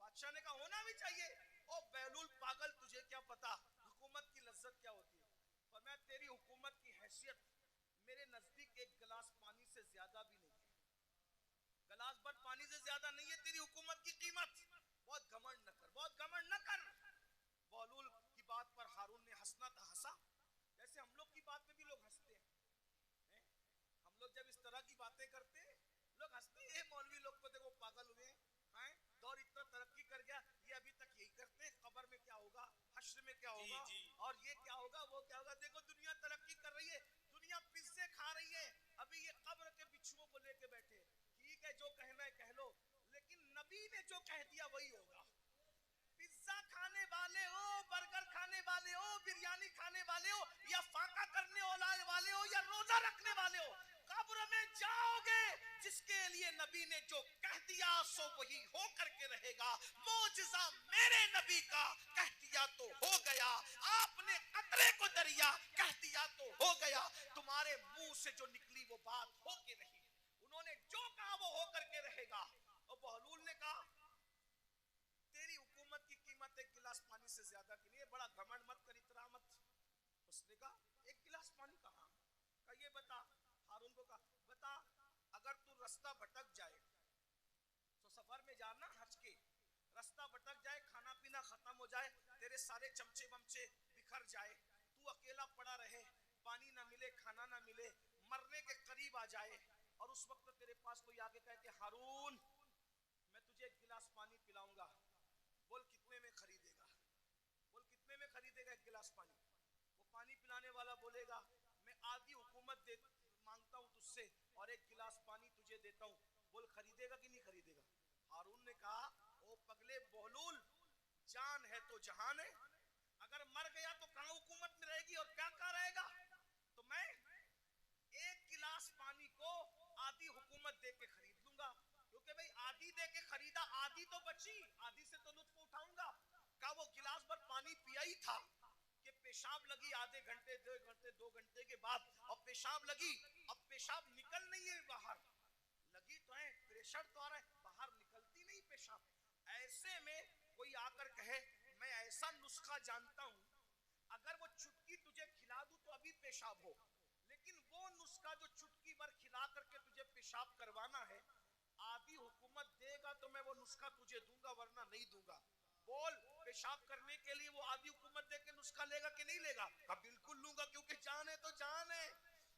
بادشاہ نے کہا ہونا بھی چاہیے. او بہلول پاگل، تجھے کیا پتا حکومت کی لذت کیا ہوتی ہے. اور میں تیری حکومت کی حیثیت میرے نزدیک ایک گلاس پانی سے زیادہ بھی نہیں ہے، گلاس بھر پانی سے زیادہ نہیں ہے تیری حکومت کی قیمت. بہت گھمنڈ نہ کر، بہت گھمنڈ نہ کر. بہلول کی بات پر ہارون نے ہنسنا تھا ہنسا، جیسے ہم لوگ کی بات پہ بھی لوگ ہنستے ہیں. ہم لوگ جب اس طرح کی باتیں کرتے ہیں لوگ ہنستے ہیں، مولوی لوگ کو دیکھو پاگل ہوئے ہیں، دور اتنا ترقی کر گیا، یہ ابھی تک یہی کرتے ہیں. قبر میں کیا ہوگا، حشر میں کیا ہوگا، اور یہ کیا ہوگا وہ کیا ہوگا. دیکھو دنیا ترقی کر رہی ہے، دنیا پزے کھا رہی ہے، ابھی یہ قبر کے بچھوؤں کو لے کے بیٹھے. ٹھیک ہے جو کہنا ہے کہہ لو، لیکن نبی نے جو کہہ دیا وہی ہوگا. پیزا کھانے والے ہو، برگر کھانے والے ہو، بریانی کھانے والے ہو، یا فاقہ کرنے والے ہو، یا روزہ رکھنے والے ہو، قبر میں جاؤ گے. جس کے لیے نبی نے جو کہہ دیا سو وہی ہو کر کے رہے گا. معجزہ میرے نبی کا کہہ دیا تو ہو گیا. آپ نے قطرے کو دریا کہہ دیا تو ہو گیا. تمہارے منہ سے جو نکلی وہ بات ہو کے رہی. انہوں نے جو کہا وہ ہو کر کے رہے گا. اور بہلول نے کہا تیری حکومت کی قیمت ایک گلاس پانی سے زیادہ کی نہیں ہے، بڑا گھمنڈ مت کر، اترا مت. اس نے کہا ایک گلاس پانی کہاں. کہا یہ بتا. ہارون کو کہا بتا، اگر تو رستہ بھٹک جائے تو سفر میں جانا حج کے، رستہ بھٹک جائے، کھانا پینا ختم ہو جائے، تیرے سارے چمچے بمچے بکھر جائے، تو اکیلا پڑا رہے، پانی نہ ملے، کھانا نہ ملے، مرنے کے قریب آ جائے، اور اس وقت تیرے پاس کوئی آگے کہے کہ ہارون میں تجھے ایک گلاس پانی پلاؤں گا، بول کتنے میں خریدے گا. بول کتنے میں خریدے گا ایک گلاس پانی. وہ پانی پلانے والا بولے گا میں آدھی حکومت مانگتا ہوں تجھ سے اور ایک گلاس پانی تجھے دیتا ہوں. بول خریدے گا کہ نہیں خریدے گا. ہارون نے کہا او پگلے بہلول، جان ہے تو جہان ہے، اگر مر گیا تو کہاں حکومت میں رہے گی اور کیا کہاں رہے گا. تو میں ایک گلاس پانی کو آدھی حکومت دے کے خرید لوں گا، کیونکہ بھئی آدھی دے کے خریدا، آدھی تو بچی، آدھی سے تو لطف اٹھاؤں گا. کہا وہ گلاس بھر پانی پیا ہی تھا کہ پیشاب لگی آدھے گھنٹے 2 گھنٹے کے بعد، اور پیشاب لگی، اب پیشاب نکل نہیں ہے باہر، لگی تو ہے پریشر تو آ رہا ہے، باہر نکلتی نہیں پیشاب. ایسے میں کوئی آ کر کہے میں ایسا نسخہ جانتا ہوں اگر وہ چٹکی تجھے کھلا دوں تو ابھی پیشاب ہو، لیکن وہ نسخہ جو چٹکی بھر کھلا کر کے تجھے پیشاب کروانا ہے، آدھی حکومت دے گا تو میں وہ نسخہ تجھے دوں گا ورنہ نہیں دوں گا. بول پیشاب کرنے کے لیے وہ آدھی حکومت دے کے نسخہ لے گا کہ نہیں لے گا. کہا بالکل لوں گا، کیونکہ جان ہے تو جان ہے،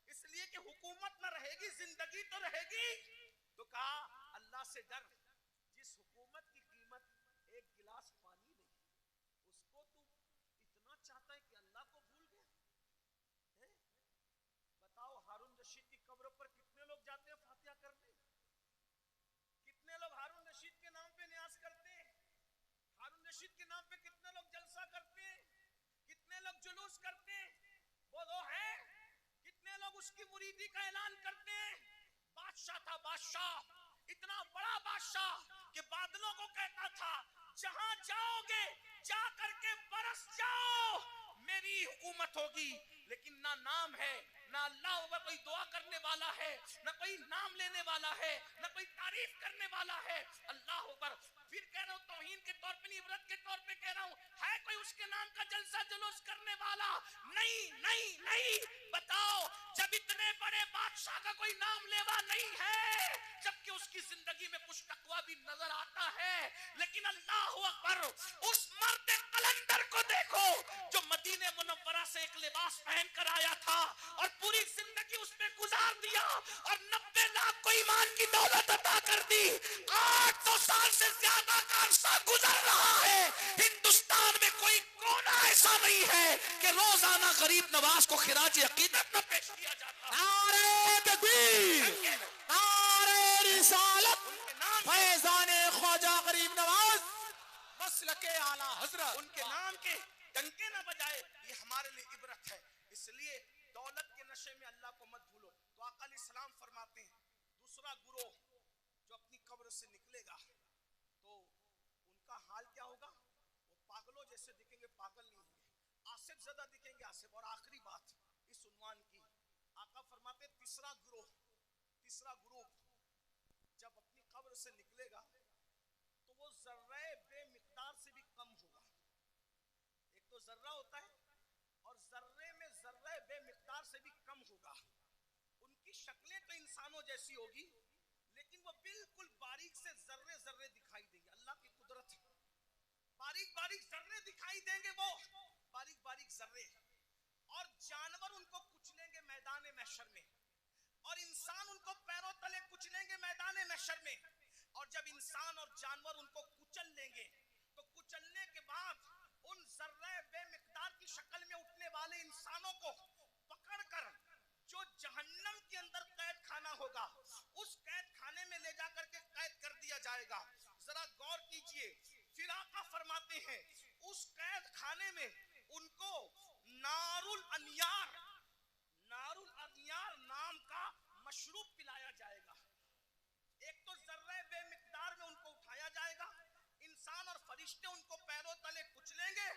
اس لیے کہ حکومت نہ رہے گی زندگی تو رہے گی. تو کہا اللہ سے ڈر، جس حکومت کی قیمت ایک گلاس پانی نہیں اس کو تو اتنا چاہتا ہے کہ اللہ کو بھول گیا. بتاؤ ہارون رشید کی قبر پر کتنے لوگ جاتے ہیں فاتحہ کرنے، کتنے لوگ ہارون رشید کے نام پہ نیاز کرتے ہیں، ہارون رشید کے نام پہ کتنے لوگ جلسہ کرتے ہیں، کتنے لوگ جلوس کرتے ہیں. وہ ہے کتنے لوگ اس کی مریدی کا اعلان کرتے ہیں. بادشاہ تھا، بادشاہ اتنا بڑا بادشاہ کہ بادلوں کو کہتا تھا جہاں جاؤ گے جا کر کے برس جاؤ، میری حکومت ہوگی. لیکن نہ نام ہے، نہ اللہ ہوگا کوئی دعا کرنے والا ہے، نہ کوئی نام لینے والا ہے، نہ کوئی تعریف کرنے والا ہے. اللہ اکبر. پھر کہہ رہا ہوں توہین کے طور پہ نہیں، عبرت کے طور پہ کہہ رہا ہوں، ہے کوئی اس کے نام کا جلسہ جلوس کرنے والا؟ نہیں نہیں نہیں. بتاؤ جب اتنے بڑے بادشاہ کا کوئی نام لیوا نہیں ہے، جبکہ اس کی زندگی میں کچھ تقوی بھی نظر آتا ہے، لیکن اللہ اکبر اس مرد قلندر کو دیکھو جو مدینہ منورہ سے ایک لباس پہن کر آیا تھا اور پوری زندگی اس میں گزار دیا اور 90 لاکھ کو ایمان کی دولت عطا کر دی. 800 سال سے زیادہ کا عرصہ گزر رہا ہے, ہندوستان میں کوئی کونا ایسا نہیں ہے کہ روزانہ غریب نواز کو خراج عقیدت نہ پیش کیا جاتا. نعرہ تکبیر, نعرہ رسالت, فیضان خواجہ غریب نواز مسلک اعلی حضرت. ان کے نام کے ڈنکے نہ بجائے, یہ ہمارے لیے عبرت ہے. اس لیے دولت کے نشے میں اللہ کو مت بھولو. تو آقا علیہ السلام فرماتے ہیں دوسرا گروہ جو اپنی قبر سے نکلے گا تو ان کا حال کیا ہوگا؟ وہ پاگلوں جیسے دکھیں گے, پاگل نہیں ہوں گے, آصف زدہ دکھیں گے, آصف. اور آخری بات اس عنوان کی, آقا فرماتے ہیں تیسرا گروہ جب اپنی قبر سے نکلے گا تو وہ ذرہ بے مقدار سے بھی کم ہوگا. ایک تو ذرہ ہوتا ہے اور ذرے میں ذرہ بے مقدار سے بھی کم ہوگا. ان کی شکلیں تو انسانوں جیسی ہوگی لیکن وہ بالکل باریک سے ذرے دکھائی دیں گے. اللہ کی قدرت ہے, باریک ذرے دکھائی دیں گے, وہ باریک ذرے. اور جانور ان کو کچلیں گے میدان محشر میں, اور انسان ان کو پیروں تلے کچلیں گے میدان محشر میں. اور جب انسان اور جانور ان کو کچل لیں گے تو کچلنے کے بعد ان ذرہ بے مقدار کی شکل میں اٹھنے والے انسانوں کو پکڑ کر جو جہنم کے اندر قید خانہ ہوگا اس قید خانے میں لے جا کر کے قید کر دیا جائے گا. ذرا غور کیجئے, پھر آقا فرماتے ہیں اس قید خانے میں ان کو نار الانیار نام کا مشروب پلایا جائے گا. ایک تو ذرہ بے مقدار میں ان کو اٹھایا جائے گا, انسان اور فرشتے ان کو پیروں تلے کچلیں گے,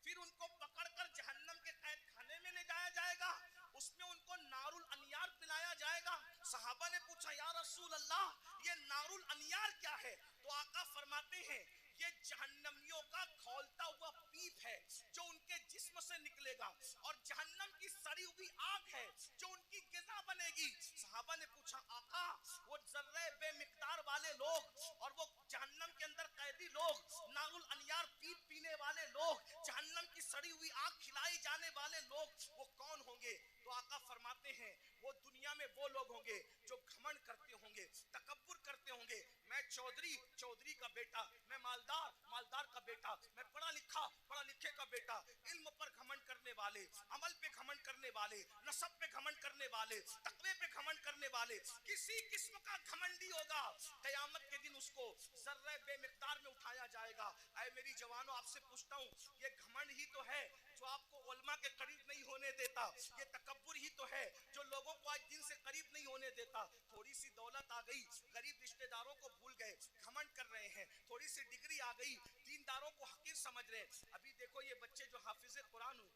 پھر ان کو پکڑ کر جہنم کے قید خانے میں لے جایا جائے گا, اس میں ان کو نار الانیار پلایا جائے گا. صحابہ نے پوچھا یا رسول اللہ یہ نار الانیار کیا ہے؟ تو آقا فرماتے ہیں یہ جہنمیوں کا کھولتا ہوا پیپ ہے جو ان کے جسم سے نکلے گا, اور جہنم کی سڑی ہوئی آگ ہے جو ان کی غذا بنے گی. صحابہ نے پوچھا آقا وہ ذرہ بے مقدار والے لوگ اور وہ جہنم کے اندر قیدی لوگ, نار الانیار پیپ پینے والے لوگ, جہنم کی سڑی ہوئی آگ کھلائی جانے والے لوگ, وہ کون ہوں گے؟ تو آقا فرماتے ہیں وہ دنیا میں وہ لوگ ہوں گے جو گھمنڈ کرتے ہوں گے, تکبر کرتے ہوں گے. میں چودھری کا بیٹا, میں مالدار کا بیٹا, میں پڑھا لکھے کا بیٹا. علم پر گھمنڈ کرنے والے, عمل پہ گھمنڈ کرنے والے, نسب پہ گھمنڈ کرنے والے, تقوی پہ گھمنڈ کرنے والے, کسی قسم کا گھمنڈی ہوگا قیامت کے دن اس کو ذرہ بے مقدار میں اٹھایا جائے گا. اے میری جوانوں آپ سے پوچھتا ہوں یہ گھمنڈ ہی تو ہے جو آپ کو علماء کے قریب نہیں ہونے دیتا, یہ تکبر ہی تو ہے جو لوگوں کو آج دین سے قریب نہیں ہونے دیتا. تھوڑی سی دولت آ گئی, غریب رشتہ داروں کو بھول گئے, گھمنڈ کر رہے ہیں. تھوڑی سی ڈگری آ گئی, دینداروں کو حقیر سمجھ رہے ہیں. ابھی دیکھو یہ بچے جو حافظ قرآن ہوئے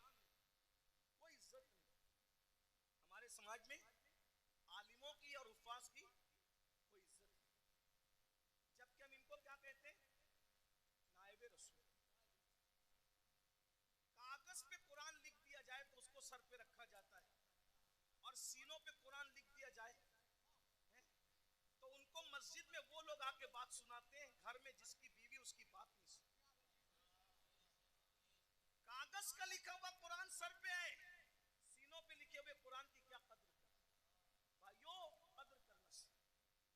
کوئی عزت نہیں ہمارے سماج میں, عالموں کی اور حفاظ کی کوئی عزت نہیں, جبکہ ہم ان کو کیا کہتے ہیں؟ نائب رسول. کاغذ پہ قرآن لکھ دیا جائے تو اس کو سر پہ رکھا جاتا ہے, اور سینوں پہ قرآن لکھ دیا جائے تو ان کو مسجد میں وہ لوگ آ کے بات سناتے ہیں, گھر میں جس کی بیوی اس کی بات نہیں سنتی. کاغذ کا لکھا ہوا قرآن سر پہ ہے, سینوں پہ لکھے ہوئے قرآن کی کیا قدر کریں بھائیو؟ قدر کرنا سیکھو.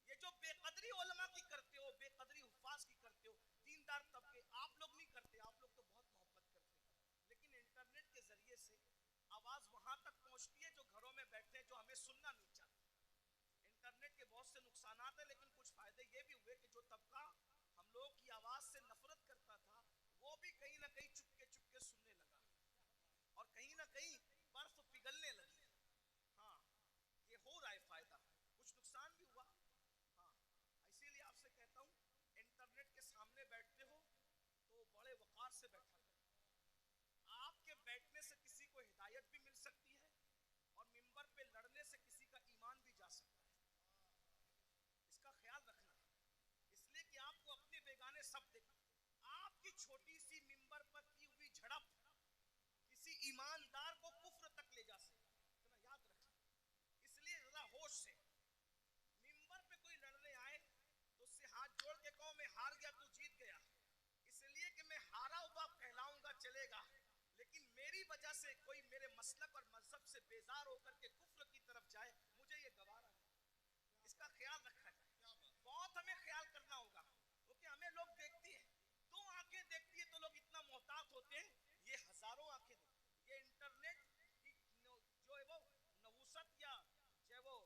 یہ جو بے قدری علماء کی کرتے ہو, بے قدری حفاظ کی کرتے ہو, دیندار طبقے, آپ لوگ نہیں کرتے, آپ لوگ تو بہت محبت کرتے ہیں, لیکن انٹرنیٹ کے ذریعے سے آواز وہاں تک پہنچتی ہے جو گھروں میں بیٹھے ہیں, جو ہمیں سننا نہیں چاہتے. انٹرنیٹ کے بہت سے نقصانات ہیں لیکن کچھ فائدے یہ بھی ہوئے کہ جو طبقہ ہم لوگ کی آواز سے نفرت کرتا تھا وہ بھی کہیں نہ کہیں چپکے سننے لگا, اور کہیں نہ کہیں برف پگھلنے لگی. ہاں یہ ہو رہا ہے فائدہ, کچھ نقصان بھی ہوا. ہاں اسی لیے آپ سے کہتا ہوں انٹرنیٹ کے سامنے بیٹھتے ہو تو بڑے وقار سے بیٹھا کرو. آپ کے بیٹھنے سے کسی کو ہدایت بھی مل سکتی ہے اور منبر پہ لڑنے سے کسی کا ایمان بھی جا سکتا ہے. اس کا خیال رکھنا, اس لیے کہ آپ کو اپنے بیگانے سب دیکھ. آپ کی چھوٹی سی منبر پر کی ہوئی جھڑپ کسی ایماندار کو کفر تک لے جا سکتا ہے, اتنا یاد رکھنا. اس لیے ذرا ہوش سے منبر پہ کوئی لڑنے آئے تو اس سے ہاتھ جوڑ کے کہو میں ہار گیا تو جیت گیا, اس لیے کہ میں ہارا ہوا کہلاؤں گا چلے گا, لیکن میری وجہ سے کوئی میرے مسلک اور مذہب سے بیزار ہو کر کے کفر کی طرف جائے مجھے یہ گوارا نہیں. اس کا خیال رکھا جائے. بہت ہمیں خیال کرنا ہوگا کیونکہ ہمیں لوگ دیکھتی ہیں, دو آنکھیں دیکھتی ہے تو لوگ اتنا محتاط ہوتے ہیں, یہ ہزاروں آنکھیں دیکھتی ہیں. یہ انٹرنیٹ کی جو ہے وہ نحوست یا جو ہے وہ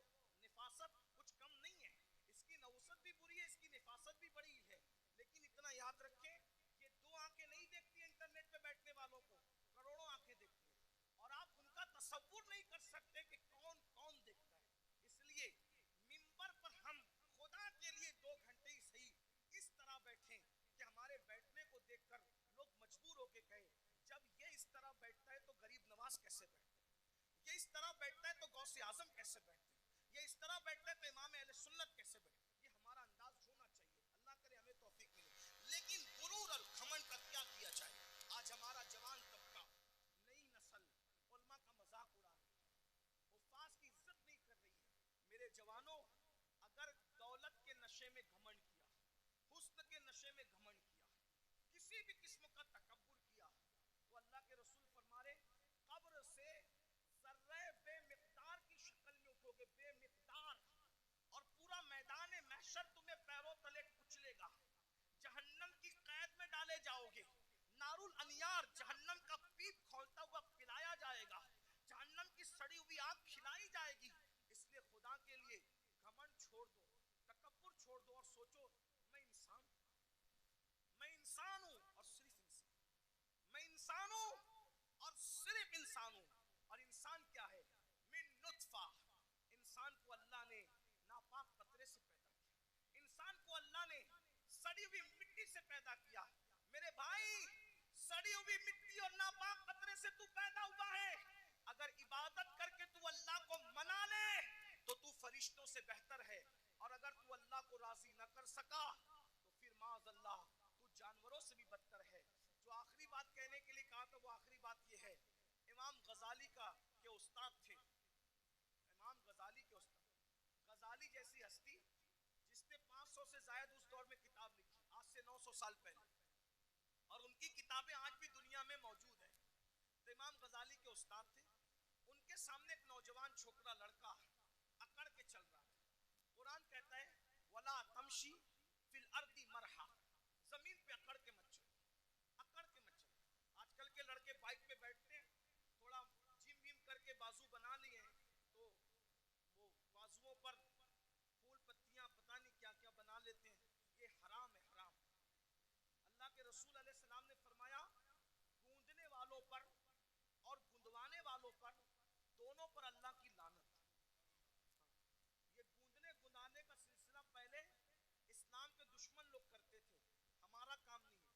نفاست کچھ کم نہیں ہے. اس کی نحوست بھی بری ہے, اس کی نفاست بھی بڑی ہے, لیکن اتنا یاد رکھیں کہ دو آنکھیں نہیں دیکھتی انٹرنیٹ پہ بیٹھنے والوں کو, کروڑوں آنکھیں دیکھتی ہیں, اور آپ ان کا تصور نہیں کر سکتے کہ کون کون دیکھتا ہے. اس لیے منبر پر ہم خدا کے لیے 2 گھنٹے ہی صحیح اس طرح بیٹھیں کہ ہمارے بیٹھنے کو دیکھ کر لوگ مجبور ہو کے کہیں جب یہ اس طرح بیٹھتا ہے تو غریب نواز کیسے بیٹھتے ہیں, یہ اس طرح بیٹھتا ہے تو غوث اعظم کیسے بیٹھتے ہیں, یہ اس طرح بیٹھتا ہے تو امام اہل سنت کیسے بیٹھتے ہیں. یہ ہمارا انداز ہونا چاہیے. اللہ کرے ہمیں توفیق ملے. لیکن غرور اور گھمنڈ کا کیا کیا جائے. آج ہمارا جوان طبقہ, نئی نسل علماء کا مذاق اڑا رہی ہے, حفاظ کی عزت نہیں کر رہی ہے. میرے جوانوں, اگر دولت کے نشے میں گھمنڈ کیا, حسن کے نشے میں گھمنڈ کیا, کسی بھی قسم کا تکبر کیا, تو اللہ کے رسول فرما رہے قبر سے ذرہ بے مقدار کی شکل میں اٹھو گے, بے مقدار, اور پورا میدان محشر تمہیں پیروں تلے کچلے گا, جہنم کی قید میں ڈالے جاؤ گے, نار الانیار جہنم کا پیپ کھولتا ہوا پلایا جائے گا, جہنم کی سڑی ہوئی آگ کھلائی جائے گی. اس لیے خدا کے لیے گھمنڈ چھوڑ دو, تکبر چھوڑ دو, اور سوچو میں انسان ہوں, میں انسان ہوں اور صرف انسان, میں انسان ہوں اور صرف انسان ہوں. اور انسان کیا ہے؟ من نطفہ. انسان کو اللہ نے ناپاک قطرے سے پیدا کیا, انسان کو اللہ نے سڑی ہوئی مٹی سے پیدا کیا. میرے بھائی, سڑی ہوئی مٹی اور ناپاک قطرے سے تو پیدا ہوا ہے. اگر عبادت کر کے تو اللہ کو منا لے تو تو فرشتوں سے بہتر ہے, اور اگر تو اللہ کو راضی نہ کر سکا تو پھر معاذ اللہ تو جانوروں سے بھی بدتر ہے. جو آخری بات کہنے کے لیے کہا تھا وہ آخری بات یہ ہے, امام غزالی کا کے استاد تھے, امام غزالی کے استاد, غزالی جیسی ہستی جس نے 500 سے زائد اس دور میں کتاب لکھی, آج سے 900 سال پہلے, اور ان کی کتابیں آج بھی دنیا میں موجود ہیں. تو امام غزالی کے استاد تھے, ان کے سامنے ایک نوجوان چھوکرا لڑکا اکڑ کے چل رہا تھا. قرآن کہتا ہے وَلَا تَمْشِي فِي الْأَرْضِ مَرْحًا, زمین پہ اکڑ کے مت چلو, اکڑ کے مت چلو. آج کل کے لڑکے بائک پہ بیٹھتے ہیں, تھوڑا جم ویم کر کے بازو بنا لیے ہیں, تو وہ بازوؤں پر پھول پتیاں پتہ نہیں کیا کیا بنا لیتے ہیں. یہ حرام ہے, حرام. اللہ کے رسول علیہ السلام نے فرمایا گوندنے والوں پر اور گندوانے والوں پر دونوں پر اللہ کی لعنت. یہ گوندنے گندانے کا سلسلہ پہلے اسلام کے دشمن لوگ کرتے تھے, ہمارا کام نہیں ہے.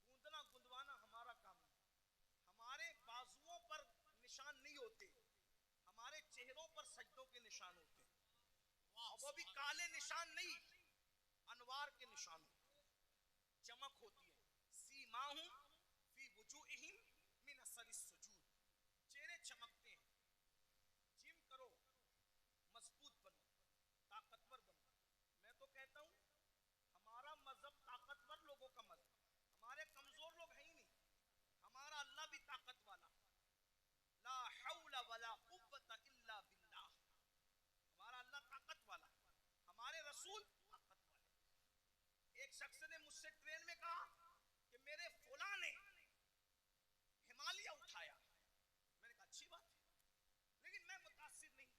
گوندنا گندوانا ہمارا کام نہیں. ہمارے بازوؤں پر نشان نہیں ہوتے, ہمارے چہروں پر سجدوں کے نشان ہوتے ہیں, وہ بھی کالے نشان نہیں, انوار کے نشان ہوتے ہیں, چمک ہوتی ہے. سیماہم فی وجوہہم من اثر السجود, چہرے چمکتے ہیں. جم کرو, مضبوط بنو, طاقتور بنو. میں تو کہتا ہوں ہمارا مذہب طاقتور لوگوں کا مذہب, ہمارے کمزور لوگ ہیں ہی نہیں. ہمارا اللہ بھی طاقت والا, لا حول ولا قوت الا باللہ. ہمارا اللہ طاقت والا, ہمارے رسول طاقت والے. ایک شخص نے مجھ سے ٹرین میں کہا کہ میرے فلاں نے ہمالیہ اٹھایا. میں نے کہا اچھی بات ہے, لیکن میں متاثر نہیں.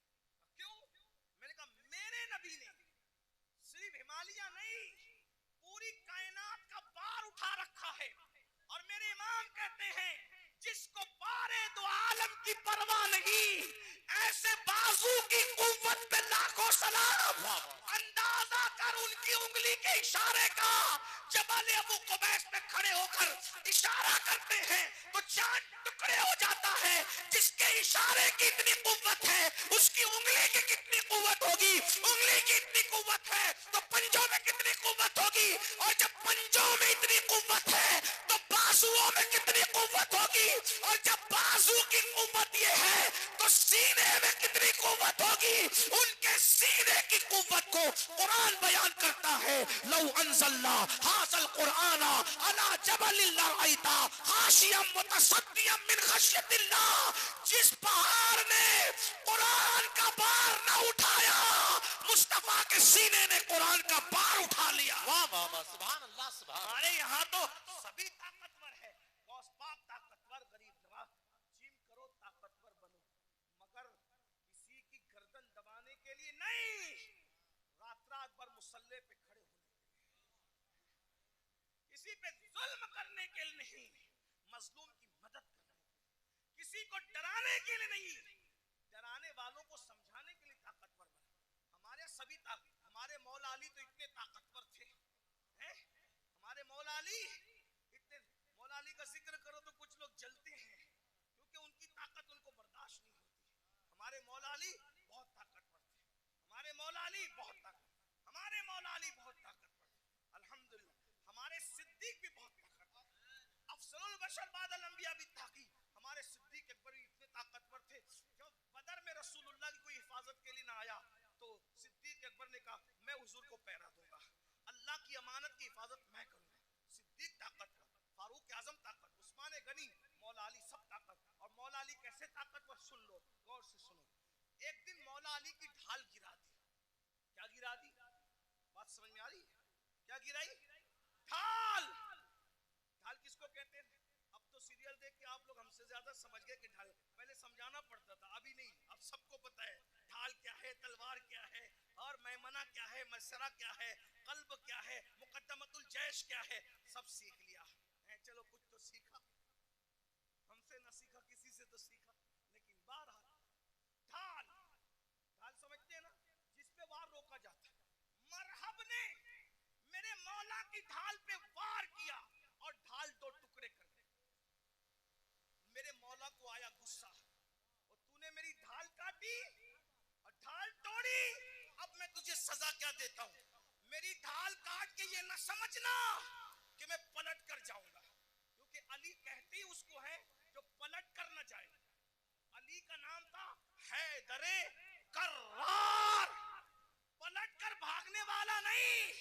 کیوں؟ میں نے کہا میرے نبی نے صرف ہمالیہ نہیں پوری کائنات کا بار اٹھا رکھا ہے, اور میرے امام کہتے ہیں جس کو بارے دو عالم کی پرواہ نہیں, ایسے بازو کی قوت پہ لاکھوں سلام. اندازہ کر ان کی انگلی کے اشارے کا, جبل ابو قبیس پہ کھڑے ہو کر اشارہ کرتے ہیں تو چاند ٹکڑے ہو جاتا ہے. جس کے اشارے کی اتنی قوت ہے اس کی انگلی کی کتنی قوت ہوگی, انگلی کی اتنی قوت ہے تو پنجوں میں کتنی قوت ہوگی, اور جب پنجوں میں اتنی قوت ہے تو بازوؤں میں کتنی قوت ہوگی, اور جب بازو کی قوت یہ ہے تو سینے میں کتنی قوت ہوگی. ان کے سینے کی قوت کو قرآن بیان کرتا ہے لو انزلنا هذا القرآن على جبل لرأيتا خاشعا متصدعا من خشیت اللہ. جس پہاڑ نے قرآن کا بار نہ اٹھایا مصطفیٰ کے سینے نے قرآن کا بار اٹھا لیا. واہ واہ واہ سبحان اللہ سبحان اللہ. ہمارے یہاں تو سبھی طاقتور ہے. غوث پاک طاقتور، غریب نواز جم کرو طاقتور بنو، مگر کسی کی گردن دبانے کے لیے نہیں، رات رات بھر مسلح پہ کھڑے ہونے کے لیے، کسی پہ ظلم کرنے کے لیے نہیں، مظلوم کی مدد کرنے کے لیے، کسی کو ڈرانے کے لیے نہیں، ڈرانے والوں کو سمجھانے کے لیے طاقتور بنا. ہمارے سبھی ہمارے مولا علی تو اتنے طاقتور تھے، ہمارے مولا علی اتنے، مولا علی کا ذکر کرو تو کچھ لوگ جلتے ہیں کیونکہ ان کی طاقت ان کو برداشت نہیں ہوتی. ہمارے مولا علی بہت طاقتور تھے، ہمارے مولا علی بہت طاقتور، ہمارے مولا علی بہت طاقتور. الحمدللہ ہمارے صدیق بھی بہت طاقتور، افضل البشر بعد الانبیاء بالتحقیق ہمارے صدیق اکبر بھی اتنے طاقتور تھے. جب بدر میں رسول اللہ کی کوئی حفاظت کے لیے نہ آیا تو صدیق اکبر نے کہا میں حضور کو پہرا دوں گا، اللہ کی امانت کی حفاظت میں کروں گا. صدیق طاقتور، فاروق اعظم طاقت، عثمان غنی، مولا علی سب طاقت. اور مولا علی کیسے طاقتور سن لو، غور سے سنو. ایک دن مولا علی کی ڈھال گرا دی. کیا گرا دی؟ بات سمجھ میں آ رہی ہے؟ کیا گرائی؟ ڈھال. ڈھال کس کو کہتے ہیں؟ اب تو سیریل دیکھ کے آپ لوگ ہم سے زیادہ سمجھ گئے کہ ڈھال، پہلے سمجھانا پڑتا تھا، ابھی نہیں، اب سب کو پتا ہے ڈھال کیا ہے، تلوار کیا ہے، اور میمنہ کیا ہے، مسرہ کیا ہے، قلب کیا ہے، مقدمت الجیش کیا ہے، سب سیکھ لیا. چلو کچھ تو سیکھا، ہم سے نہ سیکھا کسی سے تو سیکھا. لیکن بہرحال ڈھال، ڈھال سمجھتے ہیں نا، جس پہ وار روکا جاتا ہے. مرحب نے میرے مولا کی ڈھال پہ وار کیا اور ڈھال دو ٹکڑے کر دی. میرے مولا کو آیا غصہ، اور تو نے میری ڈھال کاٹی اور ڈھال توڑی، اب میں تجھے سزا کیا دیتا ہوں. میری ڈھال کاٹ کے یہ نہ سمجھنا کہ میں پلٹ کر جاؤں گا، کیونکہ علی کہتے ہی اس کو ہے جو پلٹ کر نہ جائے. علی کا نام تھا حیدر کرار، پلٹ کر بھاگنے والا نہیں.